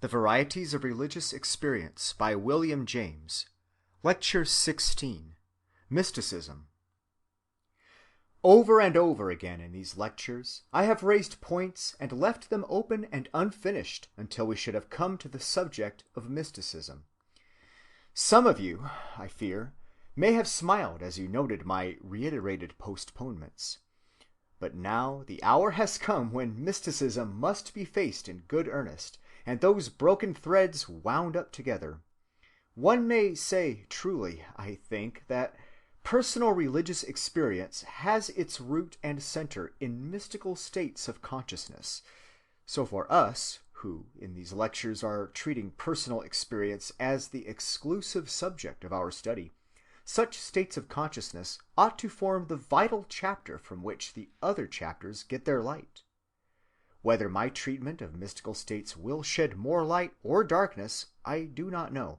The Varieties of Religious Experience by William James. Lecture 16. Mysticism. Over and over again in these lectures I have raised points and left them open and unfinished until we should have come to the subject of mysticism. Some of you, I fear, may have smiled as you noted my reiterated postponements. But now the hour has come when mysticism must be faced in good earnest, and those broken threads wound up together. One may say truly, I think, that personal religious experience has its root and center in mystical states of consciousness. So for us, who in these lectures are treating personal experience as the exclusive subject of our study, such states of consciousness ought to form the vital chapter from which the other chapters get their light. Whether my treatment of mystical states will shed more light or darkness, I do not know,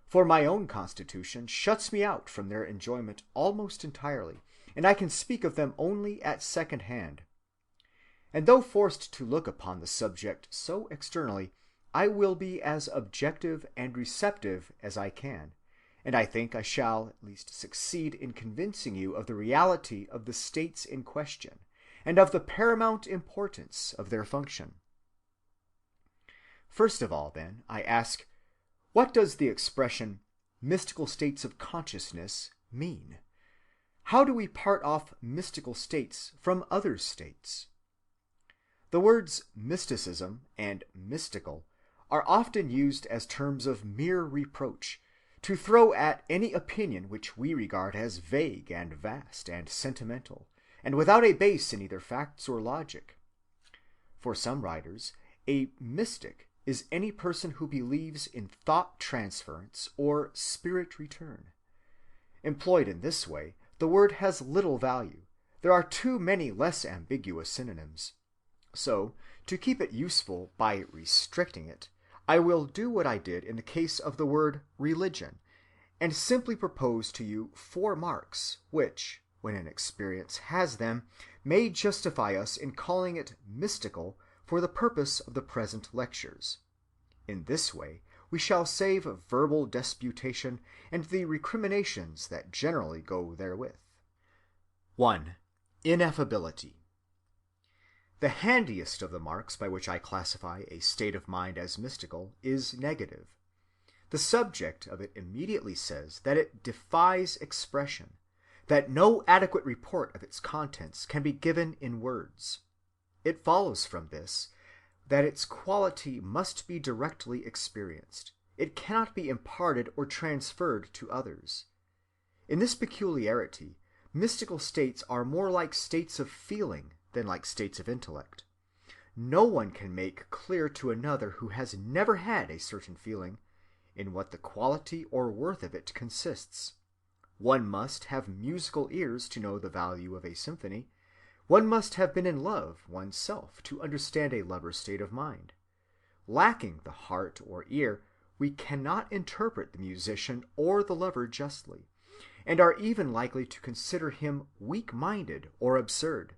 for my own constitution shuts me out from their enjoyment almost entirely, and I can speak of them only at second hand. And though forced to look upon the subject so externally, I will be as objective and receptive as I can, and I think I shall at least succeed in convincing you of the reality of the states in question, and of the paramount importance of their function. First of all, then, I ask, what does the expression mystical states of consciousness mean? How do we part off mystical states from other states? The words mysticism and mystical are often used as terms of mere reproach, to throw at any opinion which we regard as vague and vast and sentimental, and without a base in either facts or logic. For some writers, a mystic is any person who believes in thought transference or spirit return. Employed in this way, the word has little value. There are too many less ambiguous synonyms. So, to keep it useful by restricting it, I will do what I did in the case of the word religion, and simply propose to you 4 marks which, when an experience has them, may justify us in calling it mystical for the purpose of the present lectures. In this way we shall save verbal disputation and the recriminations that generally go therewith. 1. Ineffability. The handiest of the marks by which I classify a state of mind as mystical is negative. The subject of it immediately says that it defies expression, that no adequate report of its contents can be given in words. It follows from this that its quality must be directly experienced. It cannot be imparted or transferred to others. In this peculiarity, mystical states are more like states of feeling than like states of intellect. No one can make clear to another who has never had a certain feeling in what the quality or worth of it consists. One must have musical ears to know the value of a symphony. One must have been in love oneself to understand a lover's state of mind. Lacking the heart or ear, we cannot interpret the musician or the lover justly, and are even likely to consider him weak-minded or absurd.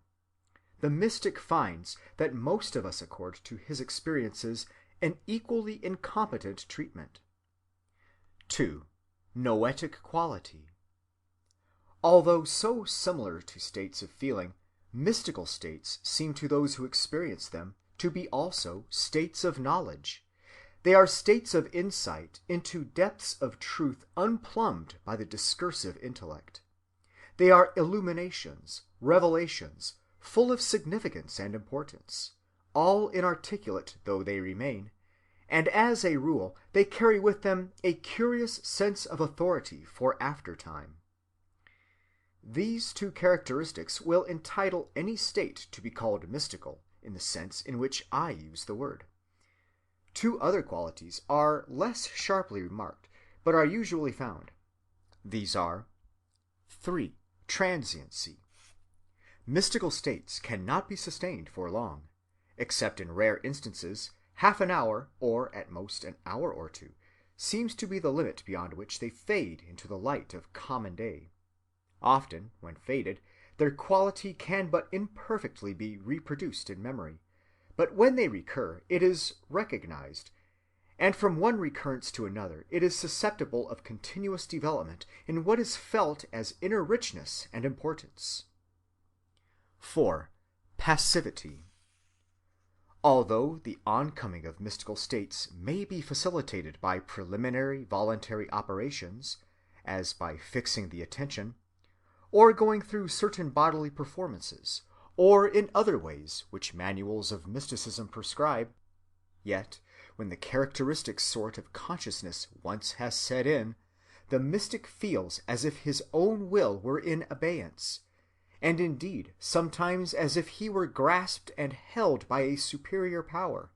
The mystic finds that most of us accord to his experiences an equally incompetent treatment. 2. Noetic quality. Although so similar to states of feeling, mystical states seem to those who experience them to be also states of knowledge. They are states of insight into depths of truth unplumbed by the discursive intellect. They are illuminations, revelations, full of significance and importance, all inarticulate though they remain, and as a rule they carry with them a curious sense of authority for aftertime. These 2 characteristics will entitle any state to be called mystical in the sense in which I use the word. 2 other qualities are less sharply remarked, but are usually found. These are 3. Transiency. Mystical states cannot be sustained for long. Except in rare instances, half an hour, or at most an hour or 2, seems to be the limit beyond which they fade into the light of common day. Often, when faded, their quality can but imperfectly be reproduced in memory, but when they recur, it is recognized, and from one recurrence to another it is susceptible of continuous development in what is felt as inner richness and importance. 4. Passivity. Although the oncoming of mystical states may be facilitated by preliminary voluntary operations, as by fixing the attention, or going through certain bodily performances, or in other ways which manuals of mysticism prescribe, yet when the characteristic sort of consciousness once has set in, the mystic feels as if his own will were in abeyance, and indeed sometimes as if he were grasped and held by a superior power.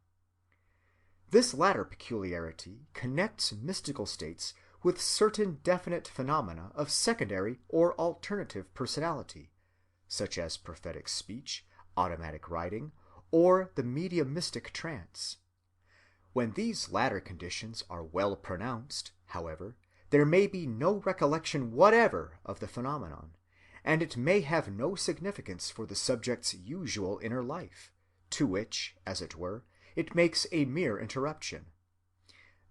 This latter peculiarity connects mystical states with certain definite phenomena of secondary or alternative personality, such as prophetic speech, automatic writing, or the mediumistic trance. When these latter conditions are well pronounced, however, there may be no recollection whatever of the phenomenon, and it may have no significance for the subject's usual inner life, to which, as it were, it makes a mere interruption.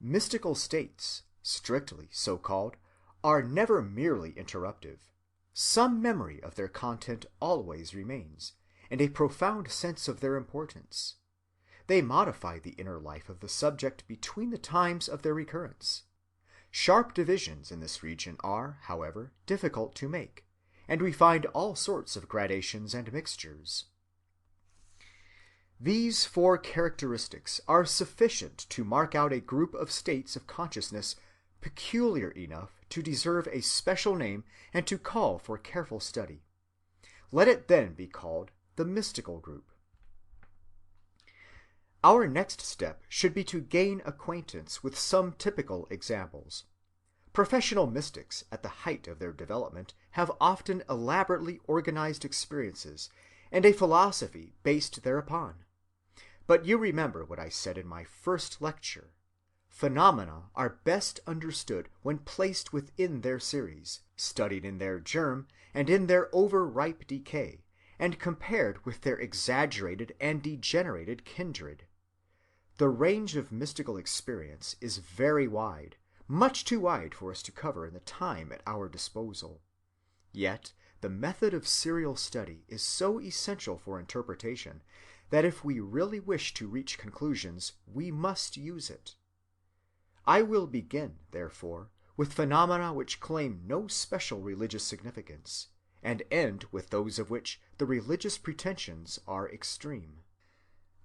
Mystical states, strictly so called, are never merely interruptive. Some memory of their content always remains, and a profound sense of their importance. They modify the inner life of the subject between the times of their recurrence. Sharp divisions in this region are, however, difficult to make, and we find all sorts of gradations and mixtures. These 4 characteristics are sufficient to mark out a group of states of consciousness peculiar enough to deserve a special name and to call for careful study. Let it then be called the mystical group. Our next step should be to gain acquaintance with some typical examples. Professional mystics at the height of their development have often elaborately organized experiences and a philosophy based thereupon. But you remember what I said in my first lecture. Phenomena are best understood when placed within their series, studied in their germ and in their over-ripe decay, and compared with their exaggerated and degenerated kindred. The range of mystical experience is very wide, much too wide for us to cover in the time at our disposal. Yet the method of serial study is so essential for interpretation that if we really wish to reach conclusions, we must use it. I will begin, therefore, with phenomena which claim no special religious significance, and end with those of which the religious pretensions are extreme.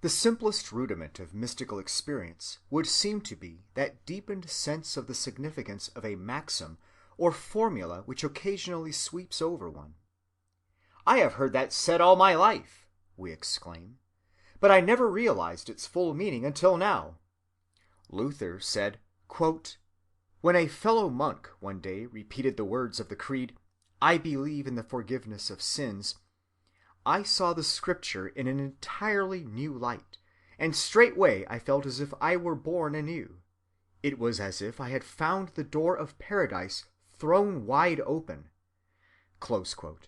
The simplest rudiment of mystical experience would seem to be that deepened sense of the significance of a maxim or formula which occasionally sweeps over one. "I have heard that said all my life," we exclaim, "but I never realized its full meaning until now." Luther said, quote, "When a fellow monk one day repeated the words of the creed, 'I believe in the forgiveness of sins,' I saw the scripture in an entirely new light, and straightway I felt as if I were born anew. It was as if I had found the door of paradise thrown wide open." Close quote.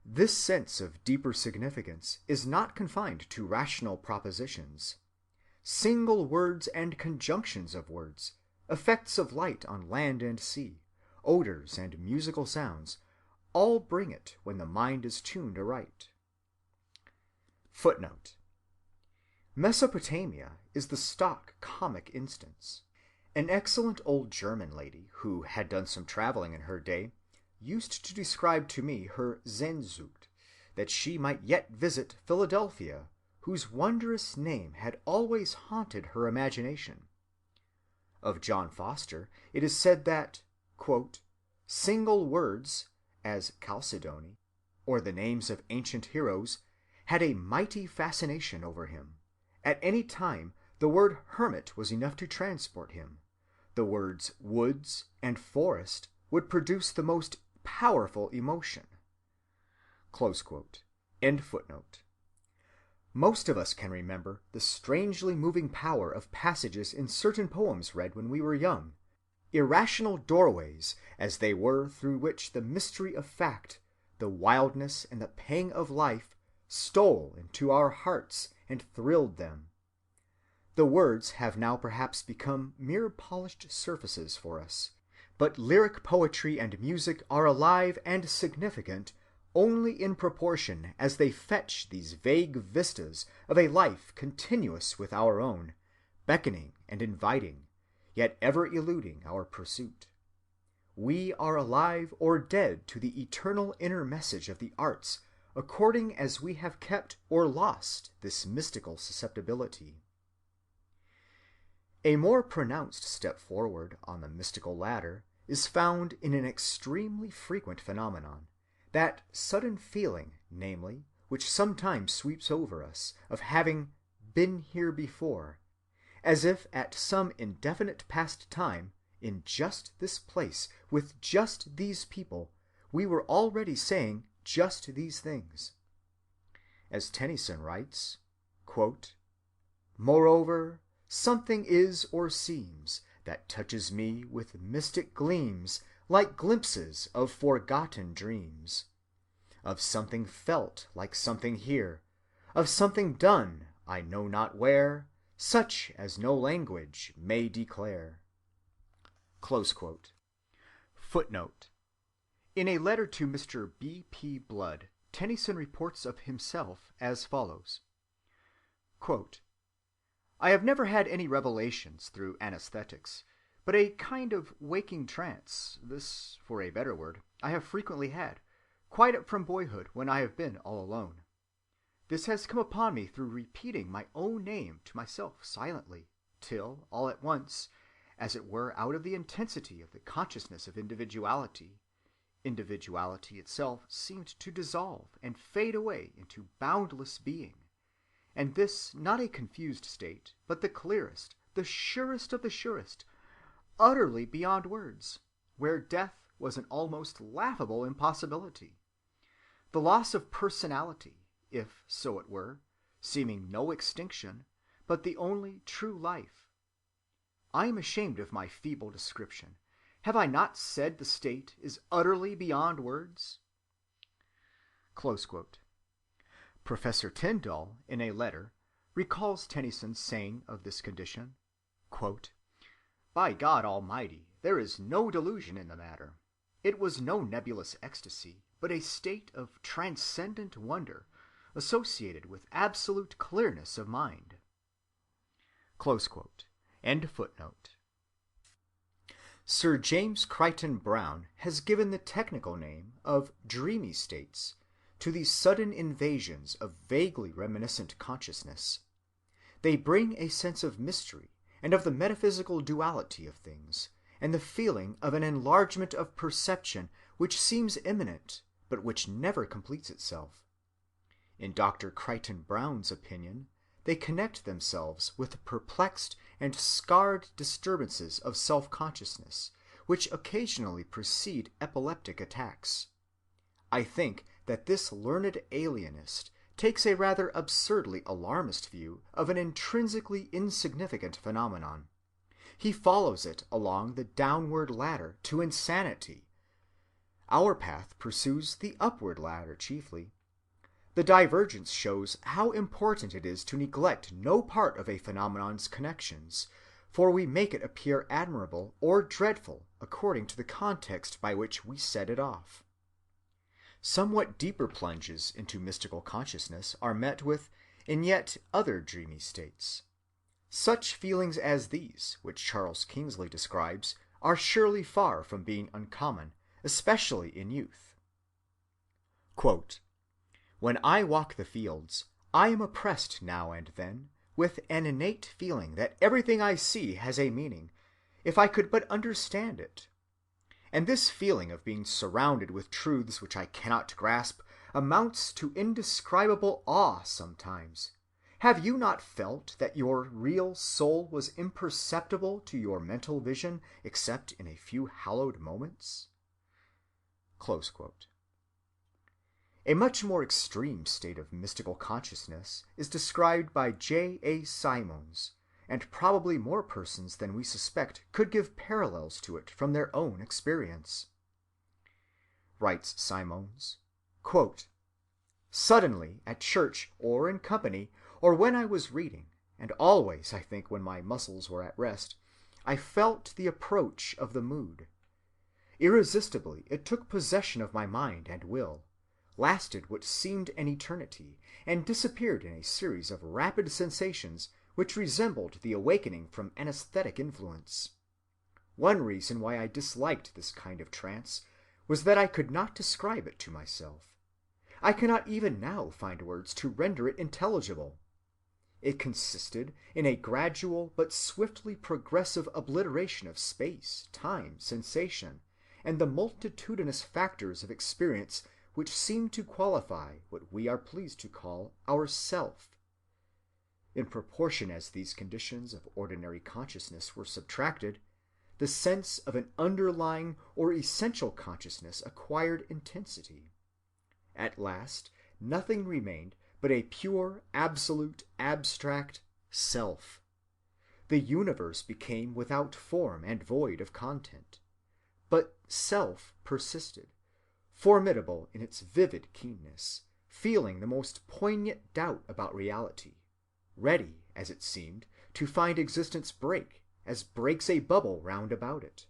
This sense of deeper significance is not confined to rational propositions. Single words and conjunctions of words, effects of light on land and sea, odors and musical sounds, all bring it when the mind is tuned aright. Footnote: Mesopotamia is the stock comic instance. An excellent old German lady, who had done some traveling in her day, used to describe to me her Sehnsucht, that she might yet visit Philadelphia, whose wondrous name had always haunted her imagination. Of John Foster it is said that, quote, "single words, as Chalcedony, or the names of ancient heroes, had a mighty fascination over him. At any time the word hermit was enough to transport him. The words woods and forest would produce the most powerful emotion." Close quote. End footnote. Most of us can remember the strangely moving power of passages in certain poems read when we were young, irrational doorways as they were through which the mystery of fact, the wildness and the pang of life, stole into our hearts and thrilled them. The words have now perhaps become mere polished surfaces for us, but lyric poetry and music are alive and significant only in proportion as they fetch these vague vistas of a life continuous with our own, beckoning and inviting, yet ever eluding our pursuit. We are alive or dead to the eternal inner message of the arts according as we have kept or lost this mystical susceptibility. A more pronounced step forward on the mystical ladder is found in an extremely frequent phenomenon, that sudden feeling, namely, which sometimes sweeps over us, of having been here before, as if at some indefinite past time, in just this place, with just these people, we were already saying just these things. As Tennyson writes, quote, "Moreover, something is or seems that touches me with mystic gleams, like glimpses of forgotten dreams, of something felt like something here, of something done I know not where, such as no language may declare." Close quote. Footnote. In a letter to Mr. B. P. Blood, Tennyson reports of himself as follows. Quote, "I have never had any revelations through anesthetics, but a kind of waking trance, this for a better word, I have frequently had, quite up from boyhood when I have been all alone. This has come upon me through repeating my own name to myself silently, till all at once, as it were out of the intensity of the consciousness of individuality, individuality itself seemed to dissolve and fade away into boundless being. And this not a confused state, but the clearest, the surest of the surest, utterly beyond words, where death was an almost laughable impossibility. The loss of personality, if so it were, seeming no extinction, but the only true life. I am ashamed of my feeble description. Have I not said the state is utterly beyond words?" Close quote. Professor Tyndall, in a letter, recalls Tennyson's saying of this condition, quote, "By God Almighty, there is no delusion in the matter. It was no nebulous ecstasy, but a state of transcendent wonder, associated with absolute clearness of mind." Close quote. End footnote. Sir James Crichton Browne has given the technical name of dreamy states to these sudden invasions of vaguely reminiscent consciousness. They bring a sense of mystery and of the metaphysical duality of things, and the feeling of an enlargement of perception which seems imminent, but which never completes itself. In Dr. Crichton Browne's opinion, they connect themselves with the perplexed and scarred disturbances of self-consciousness, which occasionally precede epileptic attacks. I think that this learned alienist takes a rather absurdly alarmist view of an intrinsically insignificant phenomenon. He follows it along the downward ladder to insanity. Our path pursues the upward ladder chiefly. The divergence shows how important it is to neglect no part of a phenomenon's connections, for we make it appear admirable or dreadful according to the context by which we set it off. Somewhat deeper plunges into mystical consciousness are met with in yet other dreamy states. Such feelings as these, which Charles Kingsley describes, are surely far from being uncommon, especially in youth. Quote, "When I walk the fields, I am oppressed now and then with an innate feeling that everything I see has a meaning, if I could but understand it. And this feeling of being surrounded with truths which I cannot grasp amounts to indescribable awe sometimes. Have you not felt that your real soul was imperceptible to your mental vision except in a few hallowed moments?" Close quote. A much more extreme state of mystical consciousness is described by J. A. Simons, and probably more persons than we suspect could give parallels to it from their own experience. Writes Simons, quote, "Suddenly, at church or in company, or when I was reading, and always, I think, when my muscles were at rest, I felt the approach of the mood. Irresistibly it took possession of my mind and will, lasted what seemed an eternity, and disappeared in a series of rapid sensations which resembled the awakening from anesthetic influence. One reason why I disliked this kind of trance was that I could not describe it to myself. I cannot even now find words to render it intelligible. It consisted in a gradual but swiftly progressive obliteration of space, time, sensation, and the multitudinous factors of experience which seem to qualify what we are pleased to call our self. In proportion as these conditions of ordinary consciousness were subtracted, the sense of an underlying or essential consciousness acquired intensity. At last, nothing remained but a pure, absolute, abstract self. The universe became without form and void of content. But self persisted, formidable in its vivid keenness, feeling the most poignant doubt about reality, ready, as it seemed, to find existence break, as breaks a bubble round about it.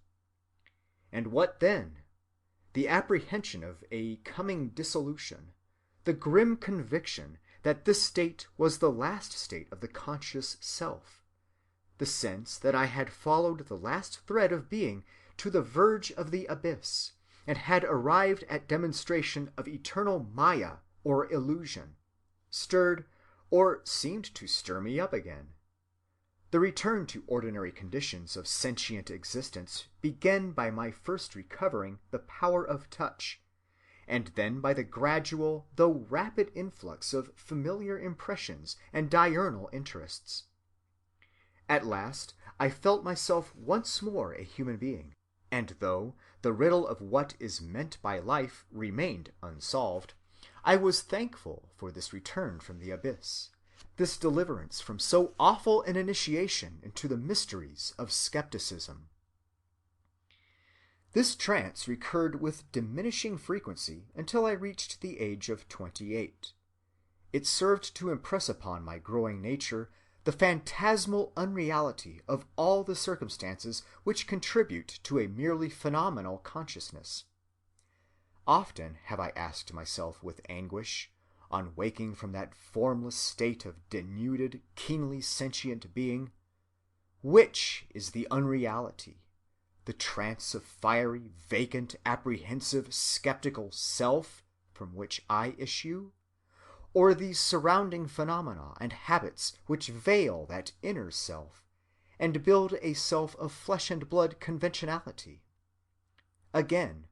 And what then? The apprehension of a coming dissolution, the grim conviction that this state was the last state of the conscious self, the sense that I had followed the last thread of being to the verge of the abyss, and had arrived at demonstration of eternal Maya or illusion, stirred or seemed to stir me up again. The return to ordinary conditions of sentient existence began by my first recovering the power of touch, and then by the gradual though rapid influx of familiar impressions and diurnal interests. At last I felt myself once more a human being, and though the riddle of what is meant by life remained unsolved, I was thankful for this return from the abyss, this deliverance from so awful an initiation into the mysteries of skepticism. This trance recurred with diminishing frequency until I reached the age of 28. It served to impress upon my growing nature the phantasmal unreality of all the circumstances which contribute to a merely phenomenal consciousness. Often have I asked myself with anguish, on waking from that formless state of denuded, keenly sentient being, which is the unreality, the trance of fiery, vacant, apprehensive, skeptical self from which I issue, or these surrounding phenomena and habits which veil that inner self, and build a self of flesh and blood conventionality? Again,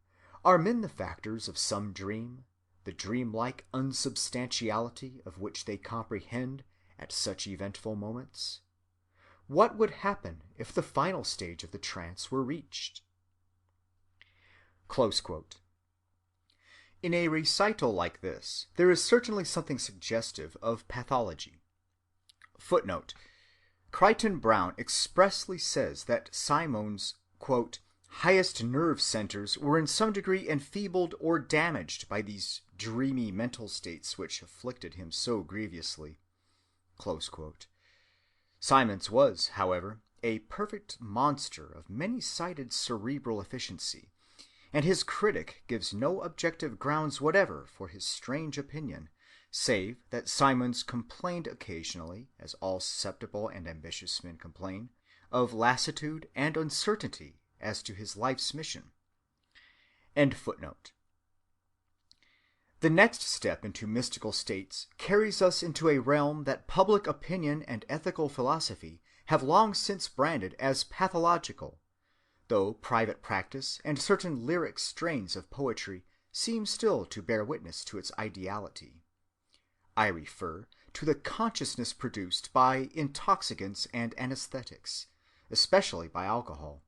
are men the factors of some dream, the dream-like unsubstantiality of which they comprehend at such eventful moments? What would happen if the final stage of the trance were reached? Close quote. In a recital like this, there is certainly something suggestive of pathology. Footnote: Crichton Browne expressly says that Simon's, quote, highest nerve centers were in some degree enfeebled or damaged by these dreamy mental states which afflicted him so grievously. Close quote. Simon's was, however, a perfect monster of many-sided cerebral efficiency, and his critic gives no objective grounds whatever for his strange opinion, save that Simon's complained occasionally, as all susceptible and ambitious men complain, of lassitude and uncertainty as to his life's mission. End footnote. The next step into mystical states carries us into a realm that public opinion and ethical philosophy have long since branded as pathological, though private practice and certain lyric strains of poetry seem still to bear witness to its ideality. I refer to the consciousness produced by intoxicants and anesthetics, especially by alcohol.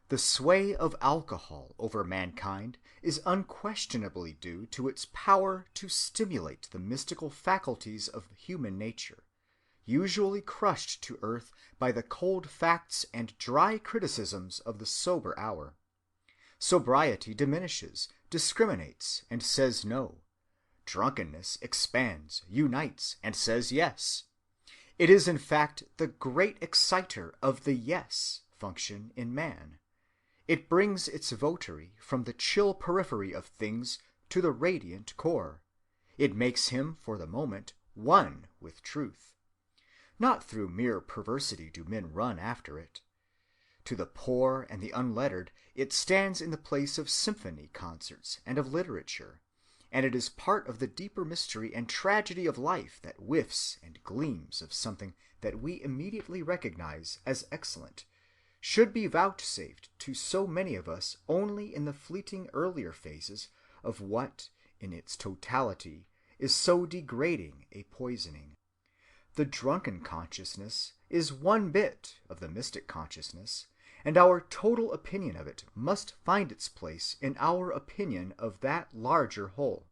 The sway of alcohol over mankind is unquestionably due to its power to stimulate the mystical faculties of human nature, usually crushed to earth by the cold facts and dry criticisms of the sober hour. Sobriety diminishes, discriminates, and says no. Drunkenness expands, unites, and says yes. It is in fact the great exciter of the yes function in man. It brings its votary from the chill periphery of things to the radiant core. It makes him for the moment one with truth. Not through mere perversity do men run after it. To the poor and the unlettered it stands in the place of symphony concerts and of literature, and it is part of the deeper mystery and tragedy of life that whiffs and gleams of something that we immediately recognize as excellent should be vouchsafed to so many of us only in the fleeting earlier phases of what, in its totality, is so degrading a poisoning. The drunken consciousness is one bit of the mystic consciousness, and our total opinion of it must find its place in our opinion of that larger whole.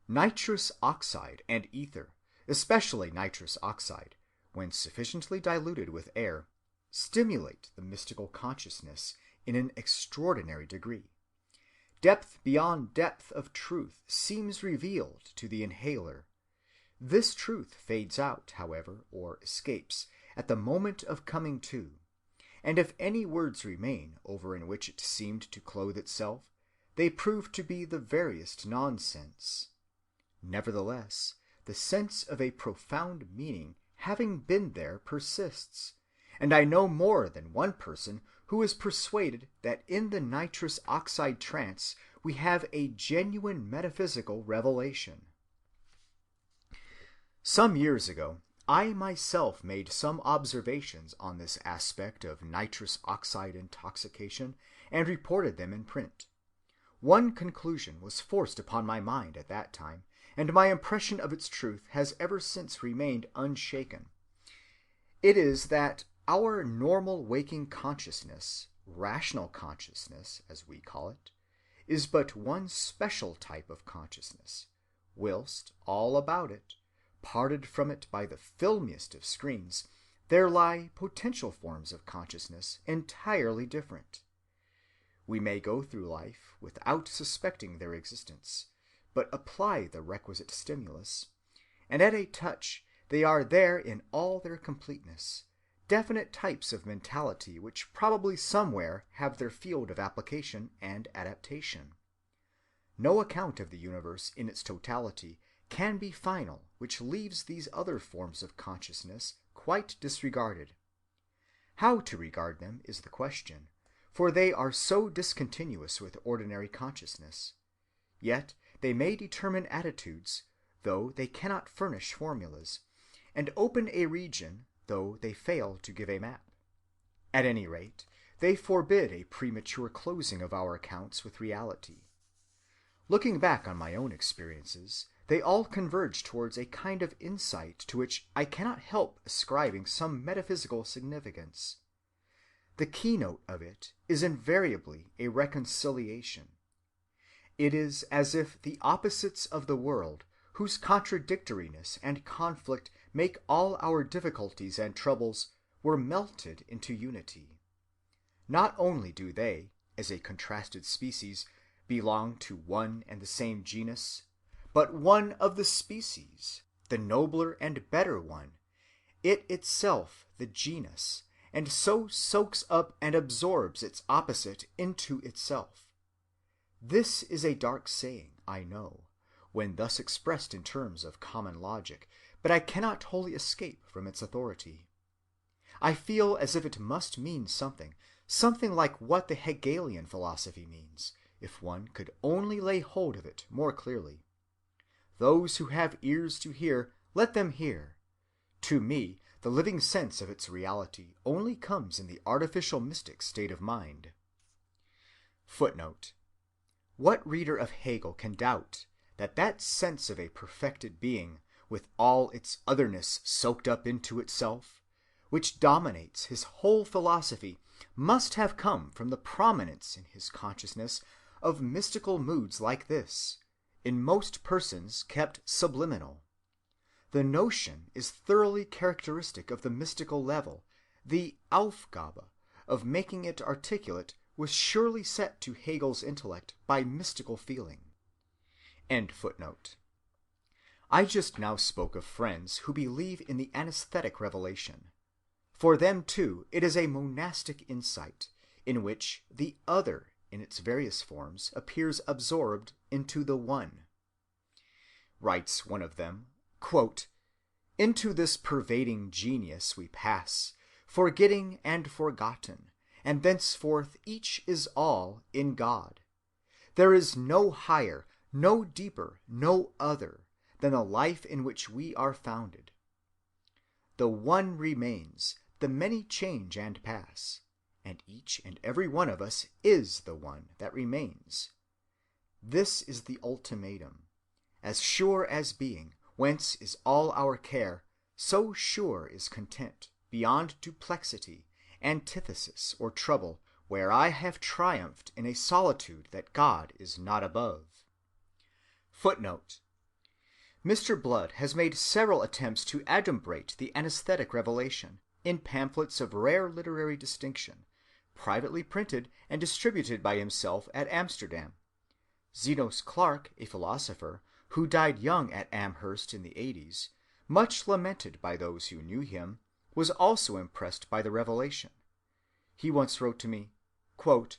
Nitrous oxide and ether, especially nitrous oxide, when sufficiently diluted with air, stimulate the mystical consciousness in an extraordinary degree. Depth beyond depth of truth seems revealed to the inhaler. This truth fades out, however, or escapes, at the moment of coming to, and if any words remain over in which it seemed to clothe itself, they prove to be the veriest nonsense. Nevertheless, the sense of a profound meaning having been there persists, and I know more than one person who is persuaded that in the nitrous oxide trance we have a genuine metaphysical revelation. Some years ago, I myself made some observations on this aspect of nitrous oxide intoxication and reported them in print. One conclusion was forced upon my mind at that time, and my impression of its truth has ever since remained unshaken. It is that our normal waking consciousness, rational consciousness as we call it, is but one special type of consciousness, whilst all about it, parted from it by the filmiest of screens, there lie potential forms of consciousness entirely different. We may go through life without suspecting their existence, but apply the requisite stimulus, and at a touch they are there in all their completeness, definite types of mentality which probably somewhere have their field of application and adaptation. No account of the universe in its totality can be final which leaves these other forms of consciousness quite disregarded. How to regard them is the question, for they are so discontinuous with ordinary consciousness. Yet they may determine attitudes, though they cannot furnish formulas, and open a region, though they fail to give a map. At any rate, they forbid a premature closing of our accounts with reality. Looking back on my own experiences, they all converge towards a kind of insight to which I cannot help ascribing some metaphysical significance. The keynote of it is invariably a reconciliation. It is as if the opposites of the world, whose contradictoriness and conflict make all our difficulties and troubles, were melted into unity. Not only do they, as a contrasted species, belong to one and the same genus, but one of the species, the nobler and better one, it itself the genus, and so soaks up and absorbs its opposite into itself. This is a dark saying, I know, when thus expressed in terms of common logic, but I cannot wholly escape from its authority. I feel as if it must mean something like what the Hegelian philosophy means, if one could only lay hold of it more clearly. Those who have ears to hear, let them hear. To me, the living sense of its reality only comes in the artificial mystic state of mind. Footnote. What reader of Hegel can doubt that that sense of a perfected being, with all its otherness soaked up into itself, which dominates his whole philosophy, must have come from the prominence in his consciousness of mystical moods like this, in most persons kept subliminal. The notion is thoroughly characteristic of the mystical level. The Aufgabe of making it articulate was surely set to Hegel's intellect by mystical feeling. End footnote. I just now spoke of friends who believe in the anesthetic revelation. For them, too, it is a monastic insight, in which the other in its various forms appears absorbed into the one. Writes one of them, quote, "Into this pervading genius we pass, forgetting and forgotten, and thenceforth each is all in God. There is no higher, no deeper, no other than the life in which we are founded. The one remains, the many change and pass, and each and every one of us is the one that remains. This is the ultimatum. As sure as being, whence is all our care, so sure is content, beyond duplexity, antithesis, or trouble, where I have triumphed in a solitude that God is not above." Footnote: Mr. Blood has made several attempts to adumbrate the anesthetic revelation in pamphlets of rare literary distinction, privately printed and distributed by himself at Amsterdam. Zenos Clark, a philosopher, who died young at Amherst in the 80s, much lamented by those who knew him, was also impressed by the revelation. He once wrote to me, quote,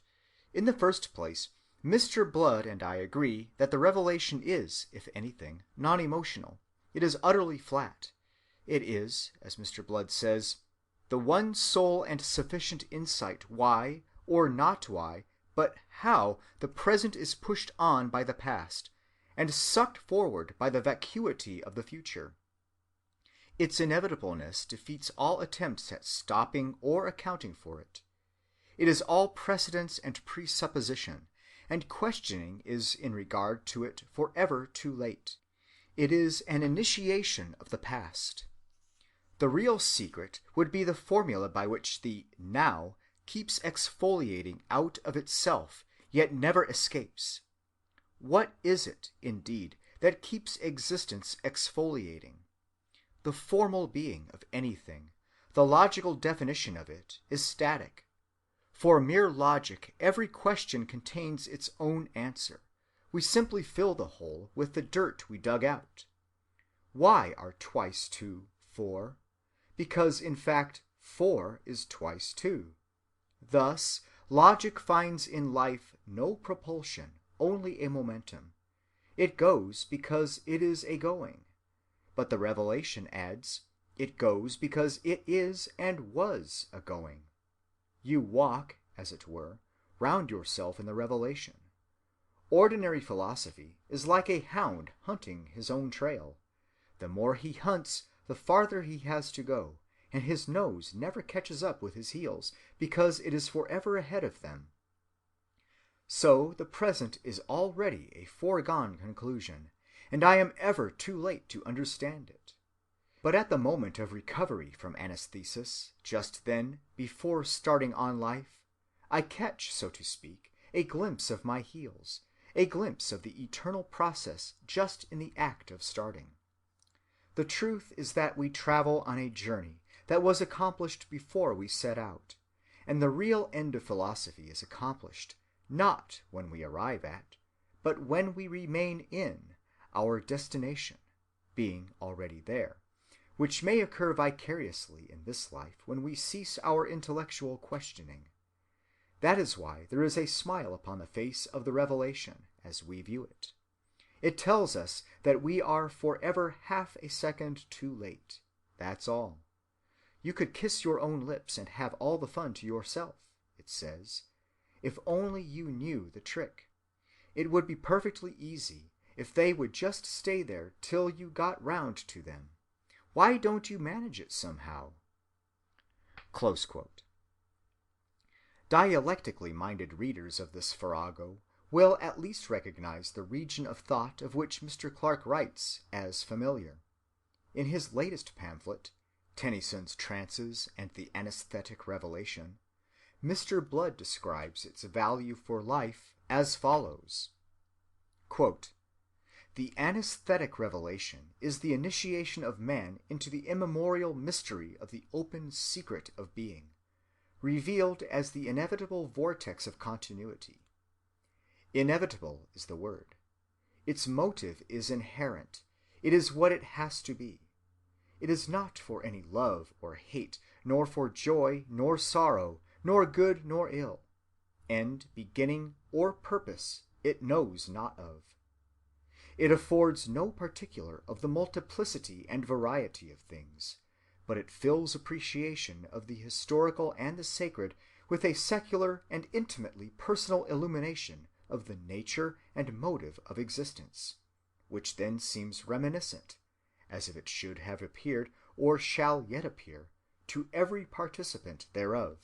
"In the first place, Mr. Blood and I agree that the revelation is, if anything, non-emotional. It is utterly flat. It is, as Mr. Blood says, the one sole and sufficient insight why, or not why, but how the present is pushed on by the past, and sucked forward by the vacuity of the future. Its inevitableness defeats all attempts at stopping or accounting for it. It is all precedence and presupposition, and questioning is in regard to it forever too late. It is an initiation of the past. The real secret would be the formula by which the now keeps exfoliating out of itself, yet never escapes. What is it, indeed, that keeps existence exfoliating? The formal being of anything, the logical definition of it, is static. For mere logic, every question contains its own answer. We simply fill the hole with the dirt we dug out. Why are twice 2 4? Because, in fact, 4 is twice 2. Thus, logic finds in life no propulsion, only a momentum. It goes because it is a going. But the revelation adds, it goes because it is and was a going. You walk, as it were, round yourself in the revelation. Ordinary philosophy is like a hound hunting his own trail. The more he hunts, the farther he has to go, and his nose never catches up with his heels, because it is forever ahead of them. So the present is already a foregone conclusion, and I am ever too late to understand it. But at the moment of recovery from anesthesis, just then, before starting on life, I catch, so to speak, a glimpse of my heels, a glimpse of the eternal process just in the act of starting. The truth is that we travel on a journey that was accomplished before we set out, and the real end of philosophy is accomplished, not when we arrive at, but when we remain in, our destination, being already there, which may occur vicariously in this life when we cease our intellectual questioning. That is why there is a smile upon the face of the revelation as we view it. It tells us that we are forever half a second too late. That's all. You could kiss your own lips and have all the fun to yourself, it says, if only you knew the trick. It would be perfectly easy if they would just stay there till you got round to them. Why don't you manage it somehow?" Close quote. Dialectically minded readers of this farrago will at least recognize the region of thought of which Mr. Clark writes as familiar. In his latest pamphlet, Tennyson's Trances and the Anesthetic Revelation, Mr. Blood describes its value for life as follows. Quote, "The anesthetic revelation is the initiation of man into the immemorial mystery of the open secret of being, revealed as the inevitable vortex of continuity. Inevitable is the word. Its motive is inherent. It is what it has to be. It is not for any love or hate, nor for joy nor sorrow, nor good nor ill. End, beginning, or purpose it knows not of. It affords no particular of the multiplicity and variety of things, but it fills appreciation of the historical and the sacred with a secular and intimately personal illumination of the nature and motive of existence, which then seems reminiscent, as if it should have appeared or shall yet appear, to every participant thereof.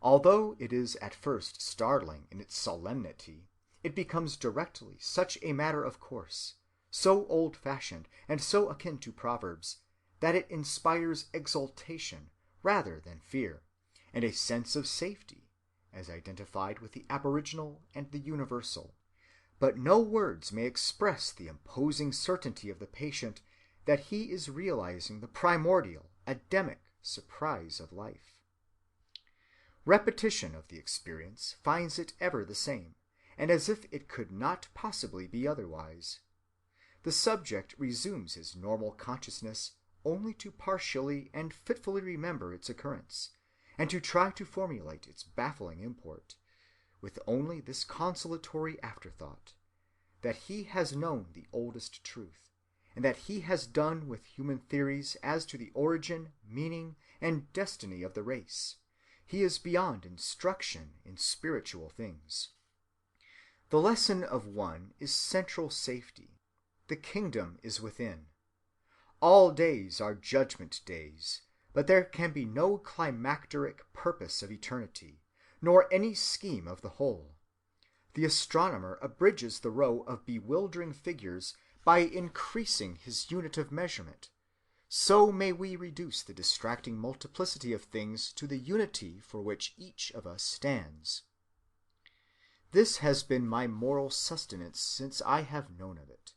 Although it is at first startling in its solemnity, it becomes directly such a matter of course, so old-fashioned and so akin to proverbs, that it inspires exultation rather than fear, and a sense of safety, as identified with the aboriginal and the universal. But no words may express the imposing certainty of the patient that he is realizing the primordial, Adamic surprise of life. Repetition of the experience finds it ever the same, and as if it could not possibly be otherwise. The subject resumes his normal consciousness only to partially and fitfully remember its occurrence, and to try to formulate its baffling import, with only this consolatory afterthought, that he has known the oldest truth, and that he has done with human theories as to the origin, meaning, and destiny of the race. He is beyond instruction in spiritual things. The lesson of one is central safety. The kingdom is within. All days are judgment days, but there can be no climacteric purpose of eternity, nor any scheme of the whole. The astronomer abridges the row of bewildering figures by increasing his unit of measurement. So may we reduce the distracting multiplicity of things to the unity for which each of us stands. This has been my moral sustenance since I have known of it.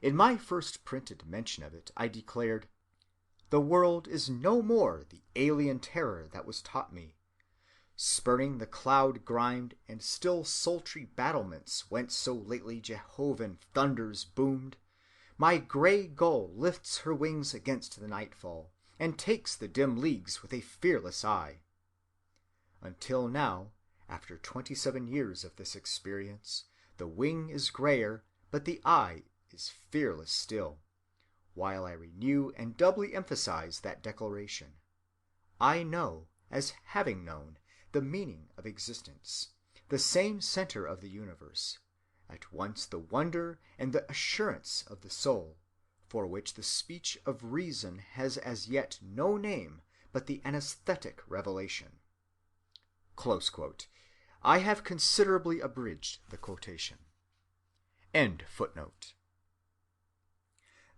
In my first printed mention of it, I declared, "The world is no more the alien terror that was taught me. Spurning the cloud-grimed and still sultry battlements whence so lately Jehovan thunders boomed, my gray gull lifts her wings against the nightfall, and takes the dim leagues with a fearless eye." Until now, after 27 years of this experience, the wing is grayer, but the eye is fearless still, while I renew and doubly emphasize that declaration. I know, as having known, the meaning of existence, the same center of the universe, at once the wonder and the assurance of the soul, for which the speech of reason has as yet no name but the anesthetic revelation. Close quote. I have considerably abridged the quotation. End footnote.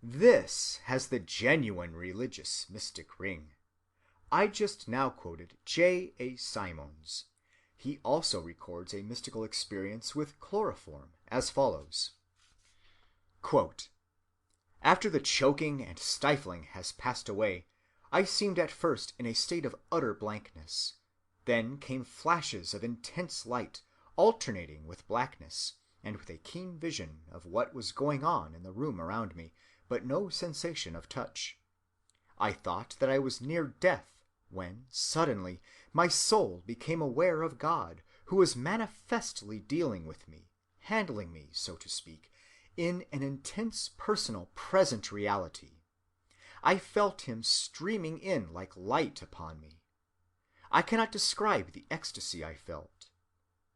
This has the genuine religious mystic ring. I just now quoted J. A. Simons. He also records a mystical experience with chloroform as follows. Quote, "After the choking and stifling has passed away, I seemed at first in a state of utter blankness. Then came flashes of intense light, alternating with blackness, and with a keen vision of what was going on in the room around me, but no sensation of touch. I thought that I was near death, when suddenly my soul became aware of God, who was manifestly dealing with me, handling me, so to speak, in an intense personal present reality. I felt him streaming in like light upon me. I cannot describe the ecstasy I felt.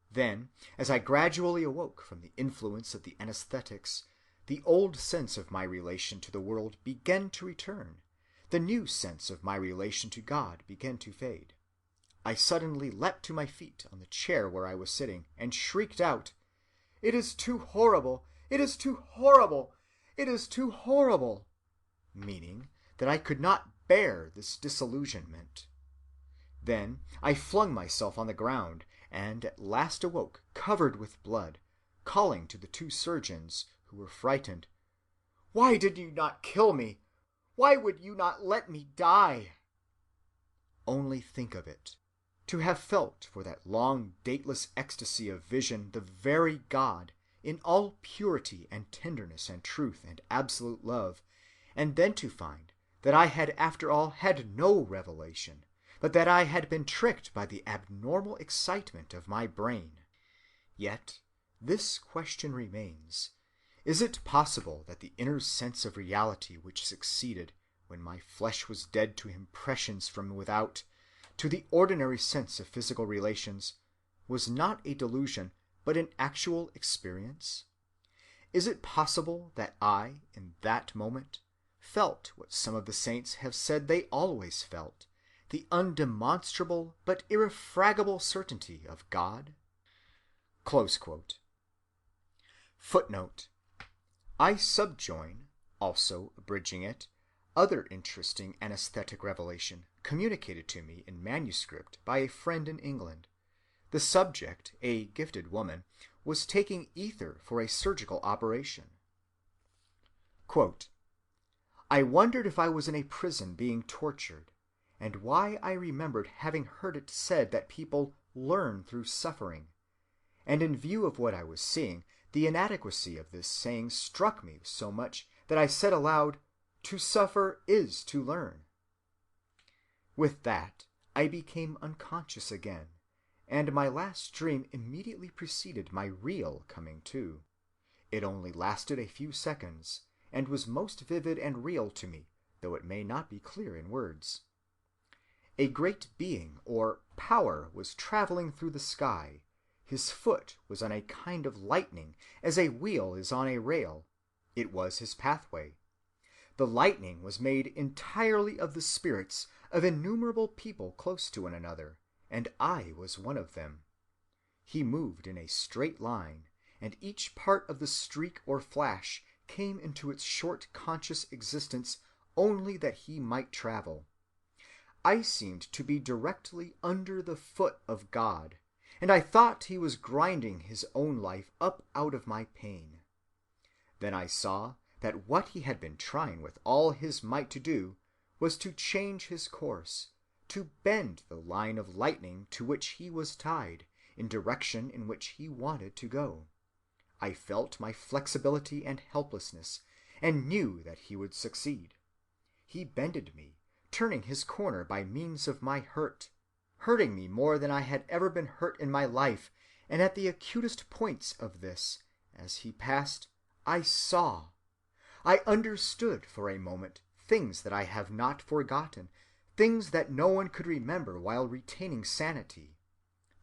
Then, as I gradually awoke from the influence of the anesthetics, the old sense of my relation to the world began to return. The new sense of my relation to God began to fade. I suddenly leapt to my feet on the chair where I was sitting, and shrieked out, 'It is too horrible! It is too horrible! It is too horrible!' meaning that I could not bear this disillusionment. Then I flung myself on the ground, and at last awoke covered with blood, calling to the 2 surgeons, who were frightened, 'Why did you not kill me? Why would you not let me die?' Only think of it, to have felt for that long dateless ecstasy of vision the very God, in all purity and tenderness and truth and absolute love, and then to find that I had after all had no revelation, but that I had been tricked by the abnormal excitement of my brain. Yet this question remains: is it possible that the inner sense of reality which succeeded, when my flesh was dead to impressions from without, to the ordinary sense of physical relations, was not a delusion, but an actual experience? Is it possible that I, in that moment, felt what some of the saints have said they always felt, the undemonstrable but irrefragable certainty of God? Close quote. Footnote. I subjoin, also abridging it, other interesting anesthetic revelation communicated to me in manuscript by a friend in England. The subject, a gifted woman, was taking ether for a surgical operation. Quote, I wondered if I was in a prison being tortured, and why I remembered having heard it said that people learn through suffering. And in view of what I was seeing, the inadequacy of this saying struck me so much that I said aloud, "To suffer is to learn." With that, I became unconscious again, and my last dream immediately preceded my real coming to. It only lasted a few seconds, and was most vivid and real to me, though it may not be clear in words. A great being or power was traveling through the sky. His foot was on a kind of lightning, as a wheel is on a rail. It was his pathway. The lightning was made entirely of the spirits of innumerable people close to one another, and I was one of them. He moved in a straight line, and each part of the streak or flash came into its short conscious existence only that he might travel. I seemed to be directly under the foot of God, and I thought he was grinding his own life up out of my pain. Then I saw that what he had been trying with all his might to do was to change his course, to bend the line of lightning to which he was tied, in direction in which he wanted to go. I felt my flexibility and helplessness, and knew that he would succeed. He bended me, turning his corner by means of my hurt, hurting me more than I had ever been hurt in my life, and at the acutest points of this, as he passed, I saw. I understood for a moment things that I have not forgotten, things that no one could remember while retaining sanity.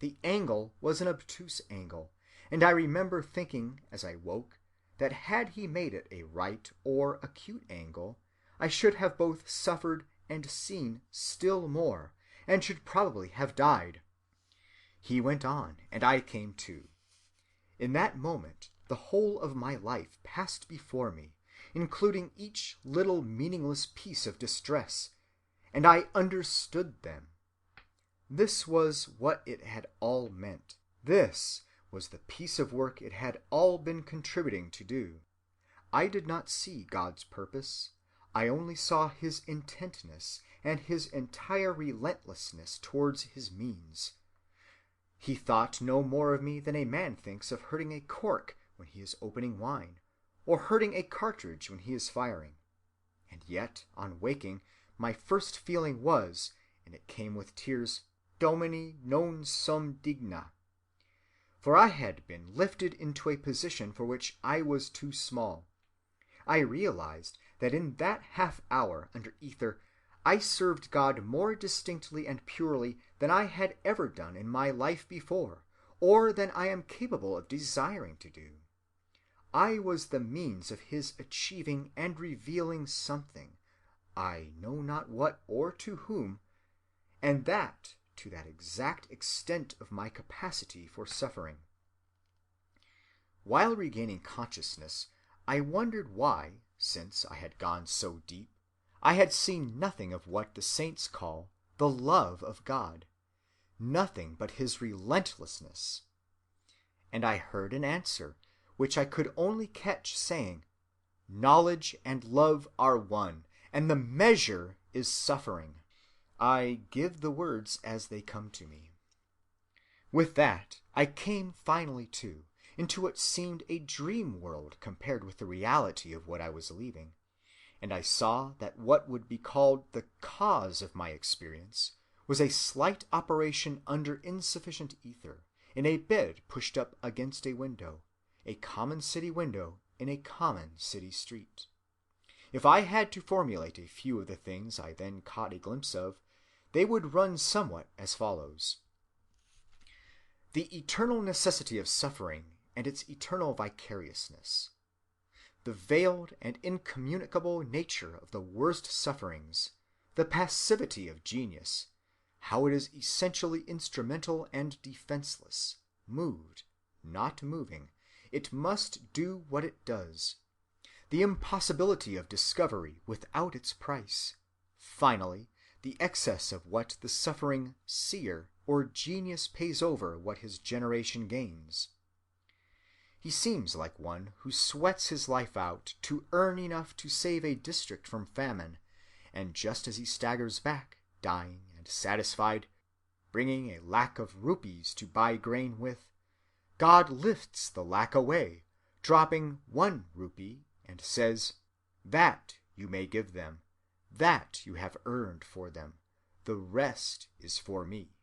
The angle was an obtuse angle, and I remember thinking, as I woke, that had he made it a right or acute angle, I should have both suffered and seen still more, and should probably have died. He went on, and I came to. In that moment the whole of my life passed before me, including each little meaningless piece of distress, and I understood them. This was what it had all meant. This was the piece of work it had all been contributing to do. I did not see God's purpose. I only saw his intentness and his entire relentlessness towards his means. He thought no more of me than a man thinks of hurting a cork when he is opening wine, or hurting a cartridge when he is firing. And yet, on waking, my first feeling was, and it came with tears, Domini non sum digna. For I had been lifted into a position for which I was too small. I realized that in that half-hour under ether I served God more distinctly and purely than I had ever done in my life before, or than I am capable of desiring to do. I was the means of his achieving and revealing something, I know not what or to whom, and that to that exact extent of my capacity for suffering. While regaining consciousness, I wondered why, since I had gone so deep, I had seen nothing of what the saints call the love of God, nothing but his relentlessness. And I heard an answer, which I could only catch, saying, "Knowledge and love are one, and the measure is suffering." I give the words as they come to me. With that, I came finally to, into what seemed a dream world compared with the reality of what I was leaving, and I saw that what would be called the cause of my experience was a slight operation under insufficient ether, in a bed pushed up against a window, a common city window in a common city street. If I had to formulate a few of the things I then caught a glimpse of, they would run somewhat as follows. The eternal necessity of suffering and its eternal vicariousness. The veiled and incommunicable nature of the worst sufferings, the passivity of genius, how it is essentially instrumental and defenseless, moved, not moving, it must do what it does. The impossibility of discovery without its price. Finally, the excess of what the suffering seer or genius pays over what his generation gains. He seems like one who sweats his life out to earn enough to save a district from famine, and just as he staggers back, dying and satisfied, bringing a lac of rupees to buy grain with, God lifts the lac away, dropping 1 rupee, and says, "That you may give them, that you have earned for them, the rest is for me."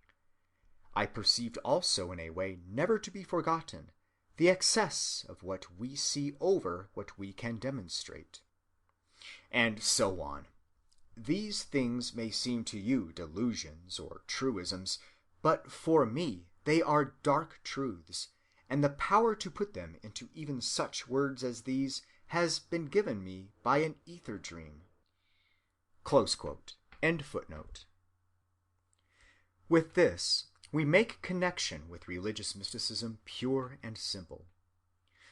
I perceived also in a way never to be forgotten the excess of what we see over what we can demonstrate. And so on. These things may seem to you delusions or truisms, but for me they are dark truths, and the power to put them into even such words as these has been given me by an ether dream. Close quote. End footnote. With this, we make connection with religious mysticism pure and simple.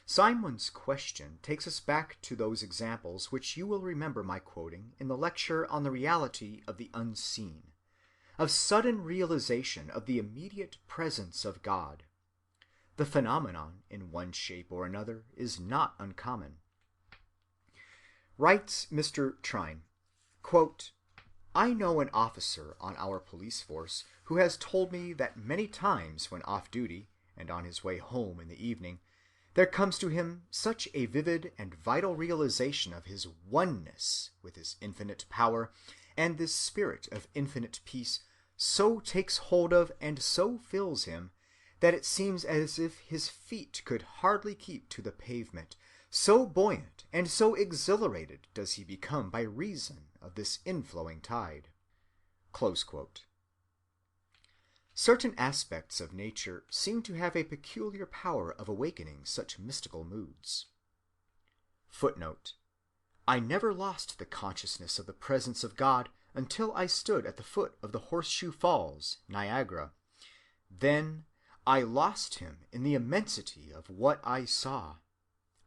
Simon's question takes us back to those examples which you will remember my quoting in the lecture on the reality of the unseen, of sudden realization of the immediate presence of God. The phenomenon, in one shape or another, is not uncommon. Writes Mr. Trine, quote, I know an officer on our police force who has told me that many times when off duty and on his way home in the evening, there comes to him such a vivid and vital realization of his oneness with his infinite power, and this spirit of infinite peace so takes hold of and so fills him, that it seems as if his feet could hardly keep to the pavement, so buoyant and so exhilarated does he become by reason of this inflowing tide. Close quote. Certain aspects of nature seem to have a peculiar power of awakening such mystical moods. Footnote. I never lost the consciousness of the presence of God until I stood at the foot of the Horseshoe Falls, Niagara. Then I lost him in the immensity of what I saw.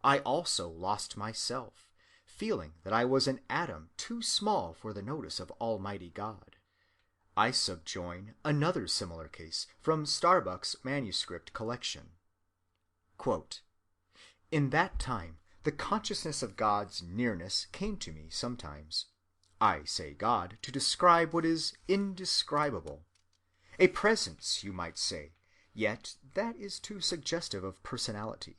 I also lost myself, feeling that I was an atom too small for the notice of Almighty God. I subjoin another similar case from Starbuck's manuscript collection. Quote, in that time, the consciousness of God's nearness came to me sometimes. I say God to describe what is indescribable. A presence, you might say, yet that is too suggestive of personality,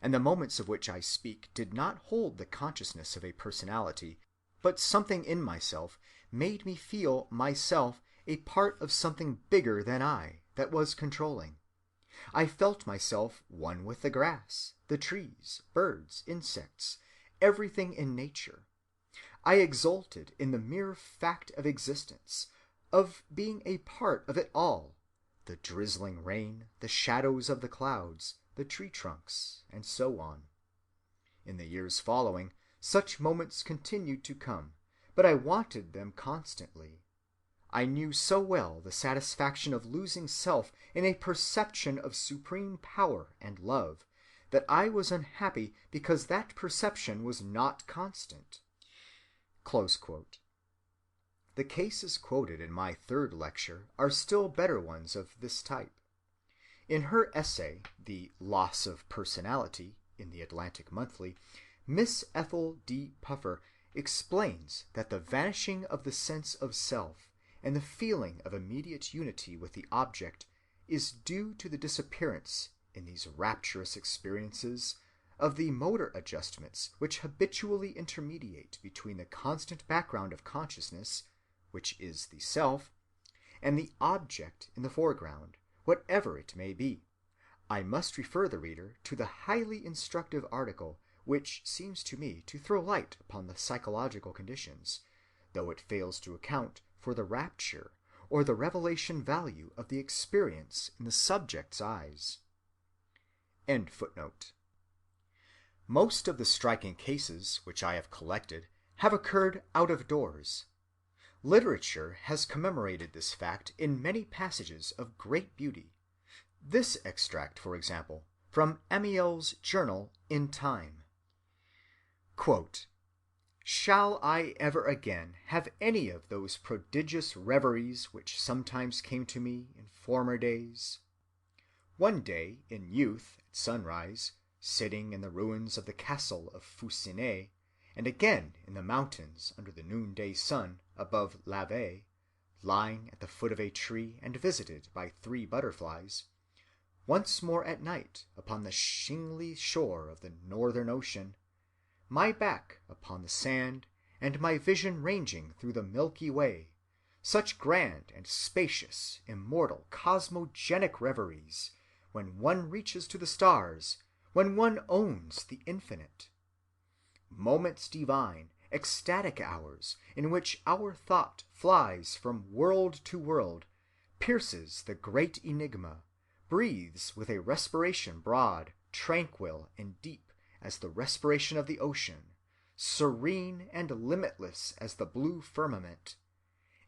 and the moments of which I speak did not hold the consciousness of a personality, but something in myself made me feel myself a part of something bigger than I that was controlling. I felt myself one with the grass, the trees, birds, insects, everything in nature. I exulted in the mere fact of existence, of being a part of it all, the drizzling rain, the shadows of the clouds, the tree trunks, and so on. In the years following, such moments continued to come, but I wanted them constantly. I knew so well the satisfaction of losing self in a perception of supreme power and love, that I was unhappy because that perception was not constant. Close quote. The cases quoted in my third lecture are still better ones of this type. In her essay, The Loss of Personality, in the Atlantic Monthly, Miss Ethel D. Puffer explains that the vanishing of the sense of self and the feeling of immediate unity with the object is due to the disappearance, in these rapturous experiences, of the motor adjustments which habitually intermediate between the constant background of consciousness, which is the self, and the object in the foreground, whatever it may be, I must refer the reader to the highly instructive article which seems to me to throw light upon the psychological conditions, though it fails to account for the rapture or the revelation value of the experience in the subject's eyes. End footnote. Most of the striking cases which I have collected have occurred out of doors. Literature has commemorated this fact in many passages of great beauty. This extract, for example, from Amiel's journal In Time. Quote, "Shall I ever again have any of those prodigious reveries which sometimes came to me in former days? One day in youth at sunrise, sitting in the ruins of the castle of Foussinet, and again in the mountains under the noonday sun above Lavey, lying at the foot of a tree and visited by 3 butterflies, once more at night upon the shingly shore of the northern ocean, my back upon the sand and my vision ranging through the Milky Way, such grand and spacious, immortal, cosmogenic reveries, when one reaches to the stars, when one owns the infinite. Moments divine, ecstatic hours, in which our thought flies from world to world, pierces the great enigma, breathes with a respiration broad, tranquil, and deep as the respiration of the ocean, serene and limitless as the blue firmament,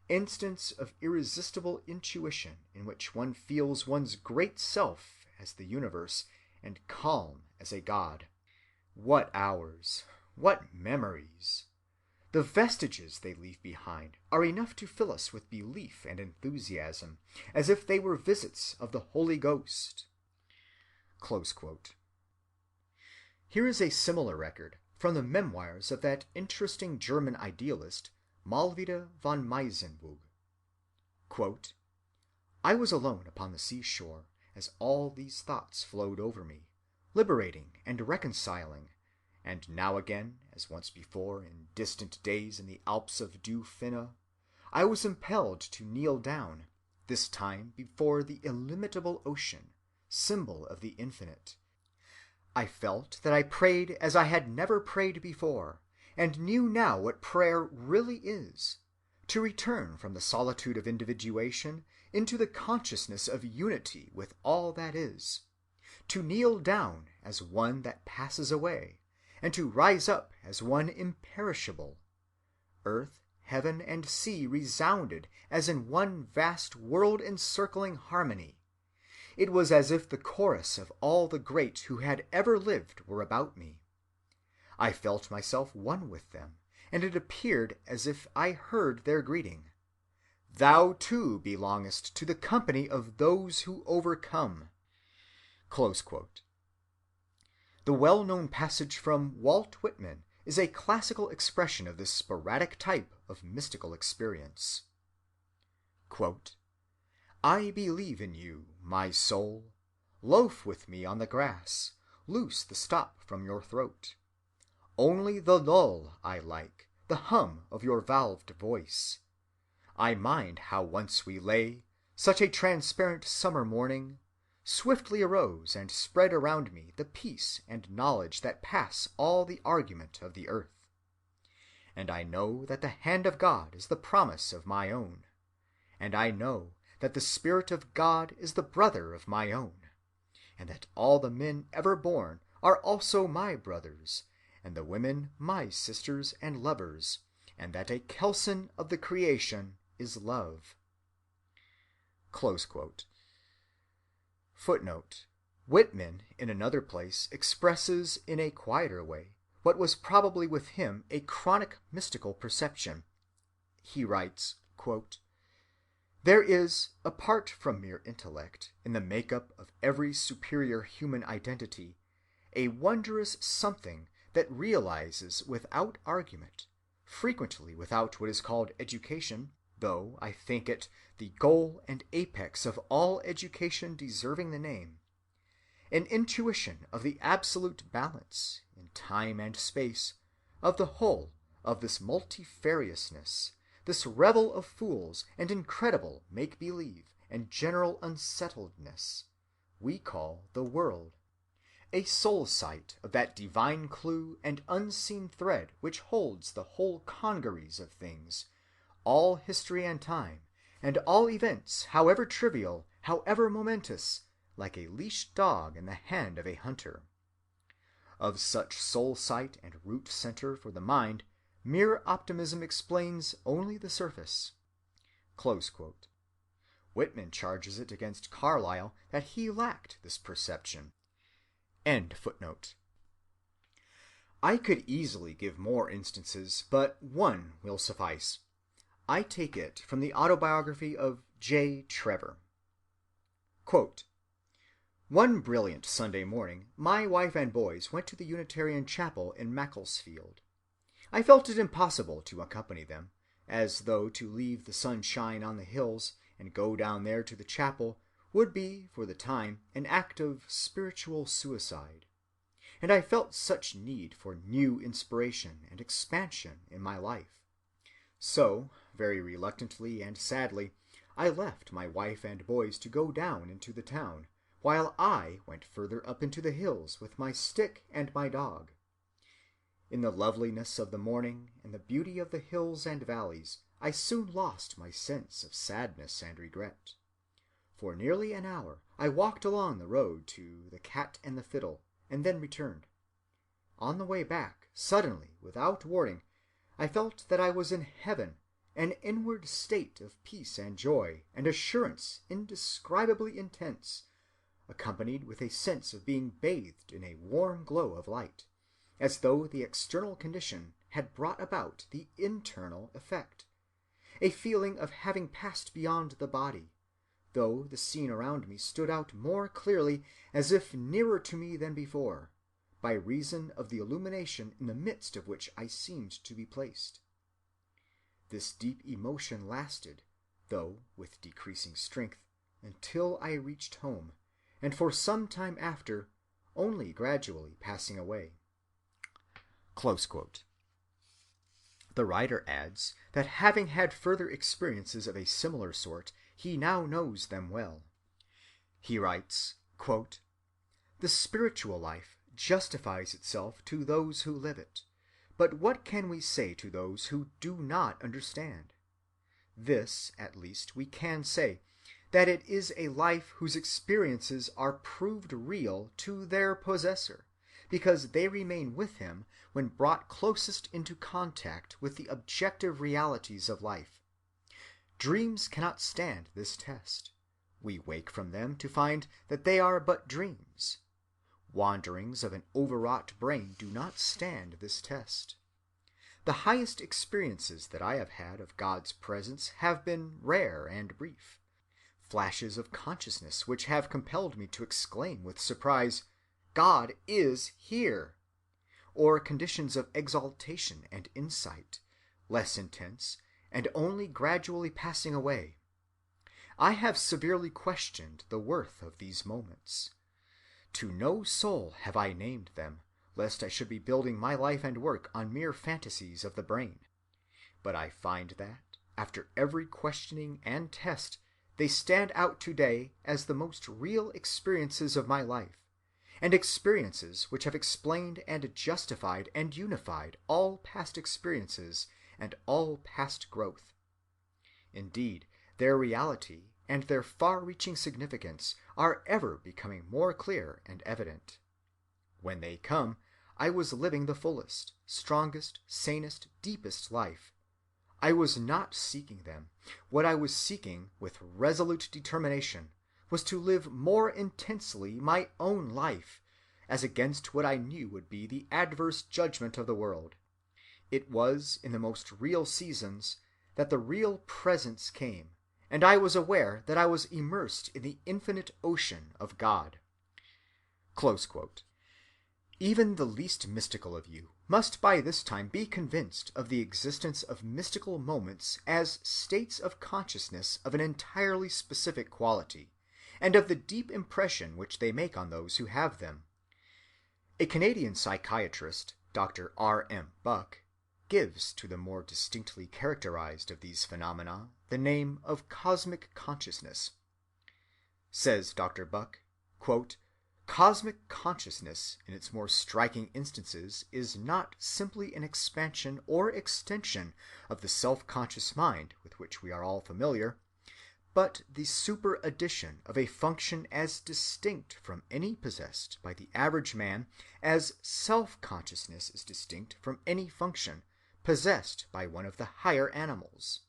instance of irresistible intuition in which one feels one's great self as the universe and calm as a god. What hours! What memories! The vestiges they leave behind are enough to fill us with belief and enthusiasm, as if they were visits of the Holy Ghost." Close quote. Here is a similar record from the memoirs of that interesting German idealist, Malvida von Meisenbug. Quote, "I was alone upon the seashore as all these thoughts flowed over me, liberating and reconciling, and now again, as once before in distant days in the Alps of Dauphiné, I was impelled to kneel down, this time before the illimitable ocean, symbol of the infinite. I felt that I prayed as I had never prayed before, and knew now what prayer really is, to return from the solitude of individuation into the consciousness of unity with all that is, to kneel down as one that passes away, and to rise up as one imperishable. Earth, heaven, and sea resounded as in one vast world-encircling harmony. It was as if the chorus of all the great who had ever lived were about me. I felt myself one with them, and it appeared as if I heard their greeting. Thou too belongest to the company of those who overcome." Close quote. The well-known passage from Walt Whitman is a classical expression of this sporadic type of mystical experience. Quote, "I believe in you, my soul. Loaf with me on the grass, loose the stop from your throat. Only the lull I like, the hum of your valved voice. I mind how once we lay, such a transparent summer morning, swiftly arose and spread around me the peace and knowledge that pass all the argument of the earth. And I know that the hand of God is the promise of my own. And I know that the Spirit of God is the brother of my own, and that all the men ever born are also my brothers, and the women my sisters and lovers, and that a kelson of the creation is love." Close quote. Footnote. Whitman, in another place, expresses in a quieter way what was probably with him a chronic mystical perception. He writes, quote, "There is, apart from mere intellect, in the make-up of every superior human identity, a wondrous something that realizes without argument, frequently without what is called education, though I think it the goal and apex of all education deserving the name, an intuition of the absolute balance, in time and space, of the whole of this multifariousness, this revel of fools and incredible make-believe and general unsettledness, we call the world. A soul sight of that divine clue and unseen thread which holds the whole congeries of things, all history and time, and all events, however trivial, however momentous, like a leashed dog in the hand of a hunter. Of such soul sight and root center for the mind, mere optimism explains only the surface." Close quote. Whitman charges it against Carlyle that he lacked this perception. End footnote. I could easily give more instances, but one will suffice. I take it from the autobiography of J. Trevor. Quote, "One brilliant Sunday morning, my wife and boys went to the Unitarian chapel in Macclesfield. I felt it impossible to accompany them, as though to leave the sunshine on the hills and go down there to the chapel would be, for the time, an act of spiritual suicide. And I felt such need for new inspiration and expansion in my life. So, very reluctantly and sadly, I left my wife and boys to go down into the town, while I went further up into the hills with my stick and my dog. In the loveliness of the morning and the beauty of the hills and valleys, I soon lost my sense of sadness and regret. For nearly an hour I walked along the road to the Cat and the Fiddle, and then returned. On the way back, suddenly, without warning, I felt that I was in heaven, an inward state of peace and joy and assurance indescribably intense, accompanied with a sense of being bathed in a warm glow of light, as though the external condition had brought about the internal effect, a feeling of having passed beyond the body, though the scene around me stood out more clearly as if nearer to me than before, by reason of the illumination in the midst of which I seemed to be placed. This deep emotion lasted, though with decreasing strength, until I reached home, and for some time after, only gradually passing away." Close quote. The writer adds that having had further experiences of a similar sort, he now knows them well. He writes, quote, "The spiritual life justifies itself to those who live it, but what can we say to those who do not understand? This, at least, we can say, that it is a life whose experiences are proved real to their possessor, because they remain with him when brought closest into contact with the objective realities of life. Dreams cannot stand this test. We wake from them to find that they are but dreams. Wanderings of an overwrought brain do not stand this test. The highest experiences that I have had of God's presence have been rare and brief. Flashes of consciousness which have compelled me to exclaim with surprise, 'God is here!' or conditions of exaltation and insight, less intense, and only gradually passing away. I have severely questioned the worth of these moments. To no soul have I named them, lest I should be building my life and work on mere fantasies of the brain. But I find that, after every questioning and test, they stand out today as the most real experiences of my life, and experiences which have explained and justified and unified all past experiences and all past growth. Indeed, their reality and their far-reaching significance are ever becoming more clear and evident. When they come, I was living the fullest, strongest, sanest, deepest life. I was not seeking them. What I was seeking with resolute determination was to live more intensely my own life, as against what I knew would be the adverse judgment of the world. It was in the most real seasons that the real presence came, and I was aware that I was immersed in the infinite ocean of God." Close quote. Even the least mystical of you must by this time be convinced of the existence of mystical moments as states of consciousness of an entirely specific quality, and of the deep impression which they make on those who have them. A Canadian psychiatrist, Dr. R. M. Buck, gives to the more distinctly characterized of these phenomena the name of cosmic consciousness. Says Dr. Buck, quote, "Cosmic consciousness in its more striking instances is not simply an expansion or extension of the self-conscious mind with which we are all familiar, but the superaddition of a function as distinct from any possessed by the average man as self-consciousness is distinct from any function possessed by one of the higher animals.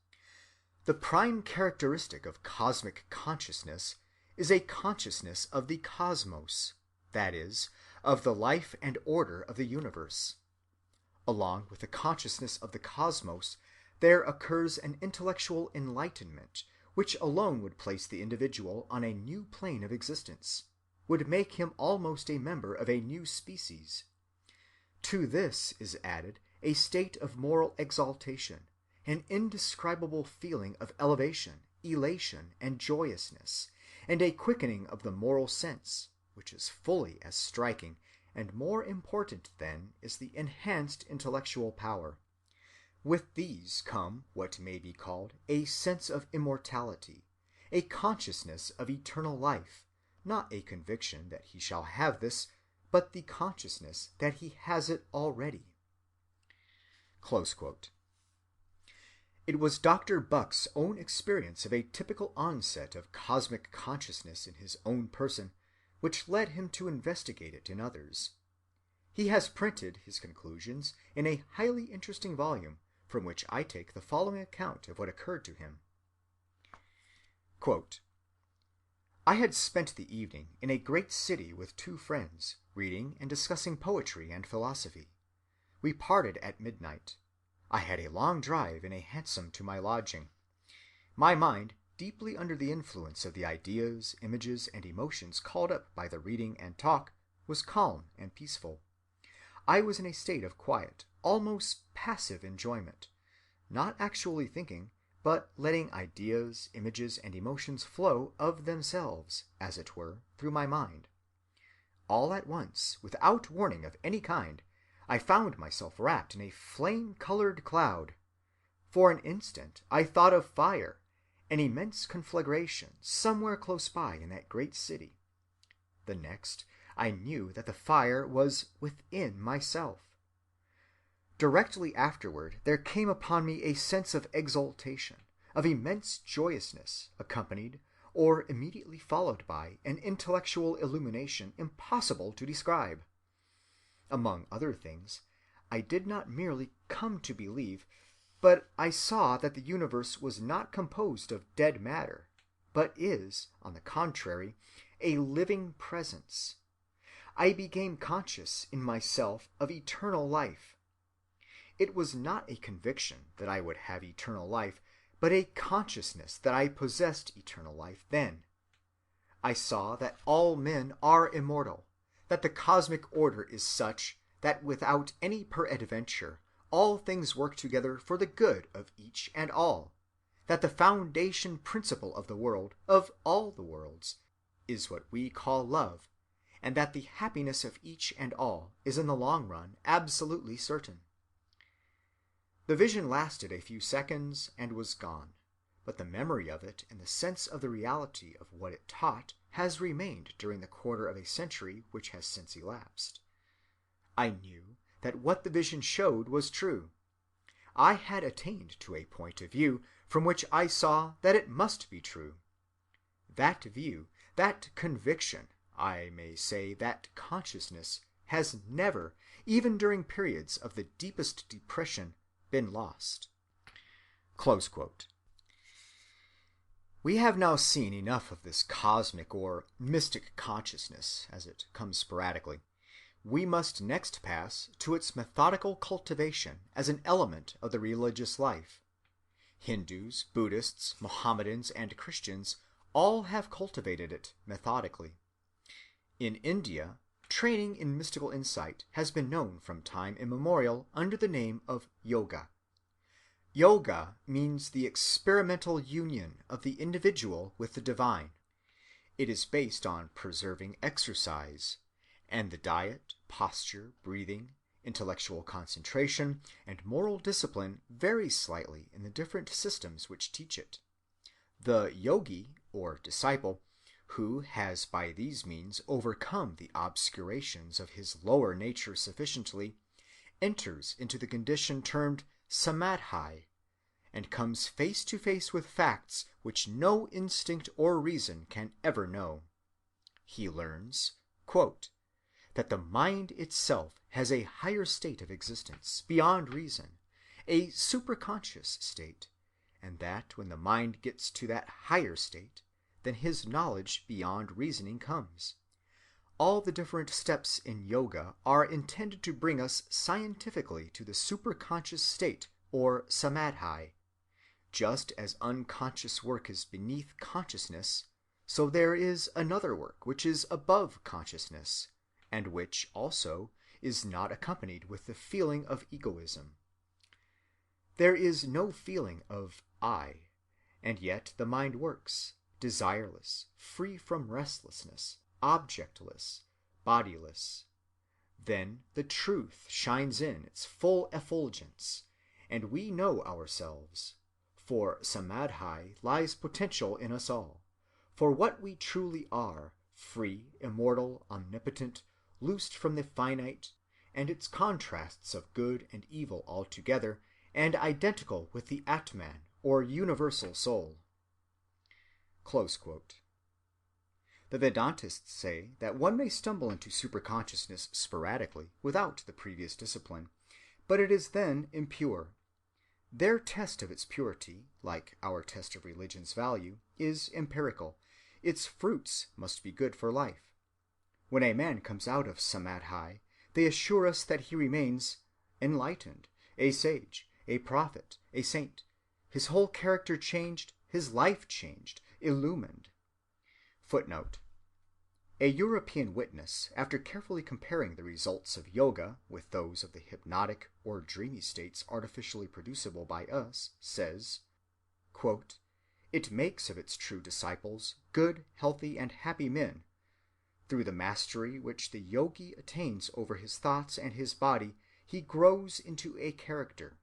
The prime characteristic of cosmic consciousness is a consciousness of the cosmos, that is, of the life and order of the universe. Along with the consciousness of the cosmos, there occurs an intellectual enlightenment which alone would place the individual on a new plane of existence, would make him almost a member of a new species. To this is added a state of moral exaltation, an indescribable feeling of elevation, elation, and joyousness, and a quickening of the moral sense, which is fully as striking, and more important than is the enhanced intellectual power. With these come what may be called a sense of immortality, a consciousness of eternal life, not a conviction that he shall have this, but the consciousness that he has it already." Close quote. It was Dr. Buck's own experience of a typical onset of cosmic consciousness in his own person which led him to investigate it in others. He has printed his conclusions in a highly interesting volume, from which I take the following account of what occurred to him. Quote, "I had spent the evening in a great city with two friends, reading and discussing poetry and philosophy. We parted at midnight. I had a long drive in a hansom to my lodging. My mind, deeply under the influence of the ideas, images, and emotions called up by the reading and talk, was calm and peaceful. I was in a state of quiet, almost passive enjoyment, not actually thinking, but letting ideas, images, and emotions flow of themselves, as it were, through my mind. All at once, without warning of any kind, I found myself wrapped in a flame-colored cloud. For an instant I thought of fire, an immense conflagration somewhere close by in that great city. The next, I knew that the fire was within myself. Directly afterward there came upon me a sense of exultation, of immense joyousness, accompanied, or immediately followed by, an intellectual illumination impossible to describe. Among other things, I did not merely come to believe, but I saw that the universe was not composed of dead matter, but is, on the contrary, a living presence. I became conscious in myself of eternal life. It was not a conviction that I would have eternal life, but a consciousness that I possessed eternal life then. I saw that all men are immortal, that the cosmic order is such that without any peradventure all things work together for the good of each and all, that the foundation principle of the world, of all the worlds, is what we call love, and that the happiness of each and all is in the long run absolutely certain. The vision lasted a few seconds and was gone, but the memory of it and the sense of the reality of what it taught has remained during the quarter of a century which has since elapsed. I knew that what the vision showed was true. I had attained to a point of view from which I saw that it must be true. That view, that conviction, I may say that consciousness, has never, even during periods of the deepest depression, been lost." Close quote. We have now seen enough of this cosmic or mystic consciousness, as it comes sporadically. We must next pass to its methodical cultivation as an element of the religious life. Hindus, Buddhists, Mohammedans, and Christians all have cultivated it methodically. In India, training in mystical insight has been known from time immemorial under the name of yoga. Yoga means the experimental union of the individual with the divine. It is based on preserving exercise, and the diet, posture, breathing, intellectual concentration, and moral discipline vary slightly in the different systems which teach it. The yogi, or disciple, who has by these means overcome the obscurations of his lower nature sufficiently, enters into the condition termed samadhi, and comes face to face with facts which no instinct or reason can ever know. He learns, quote, that the mind itself has a higher state of existence, beyond reason, a superconscious state, and that when the mind gets to that higher state, then his knowledge beyond reasoning comes. All the different steps in yoga are intended to bring us scientifically to the superconscious state, or samadhi. Just as unconscious work is beneath consciousness, so there is another work which is above consciousness, and which also is not accompanied with the feeling of egoism. There is no feeling of I, and yet the mind works, desireless, free from restlessness, objectless, bodiless. Then the truth shines in its full effulgence, and we know ourselves. For samadhi lies potential in us all, for what we truly are, free, immortal, omnipotent, loosed from the finite, and its contrasts of good and evil altogether, and identical with the Atman, or universal soul. Close quote. The Vedantists say that one may stumble into superconsciousness sporadically, without the previous discipline, but it is then impure. Their test of its purity, like our test of religion's value, is empirical. Its fruits must be good for life. When a man comes out of samadhi, they assure us that he remains enlightened, a sage, a prophet, a saint, his whole character changed, his life changed, illumined. Footnote. A European witness, after carefully comparing the results of yoga with those of the hypnotic or dreamy states artificially producible by us, says, quote, "It makes of its true disciples good, healthy, and happy men. Through the mastery which the yogi attains over his thoughts and his body, he grows into a character.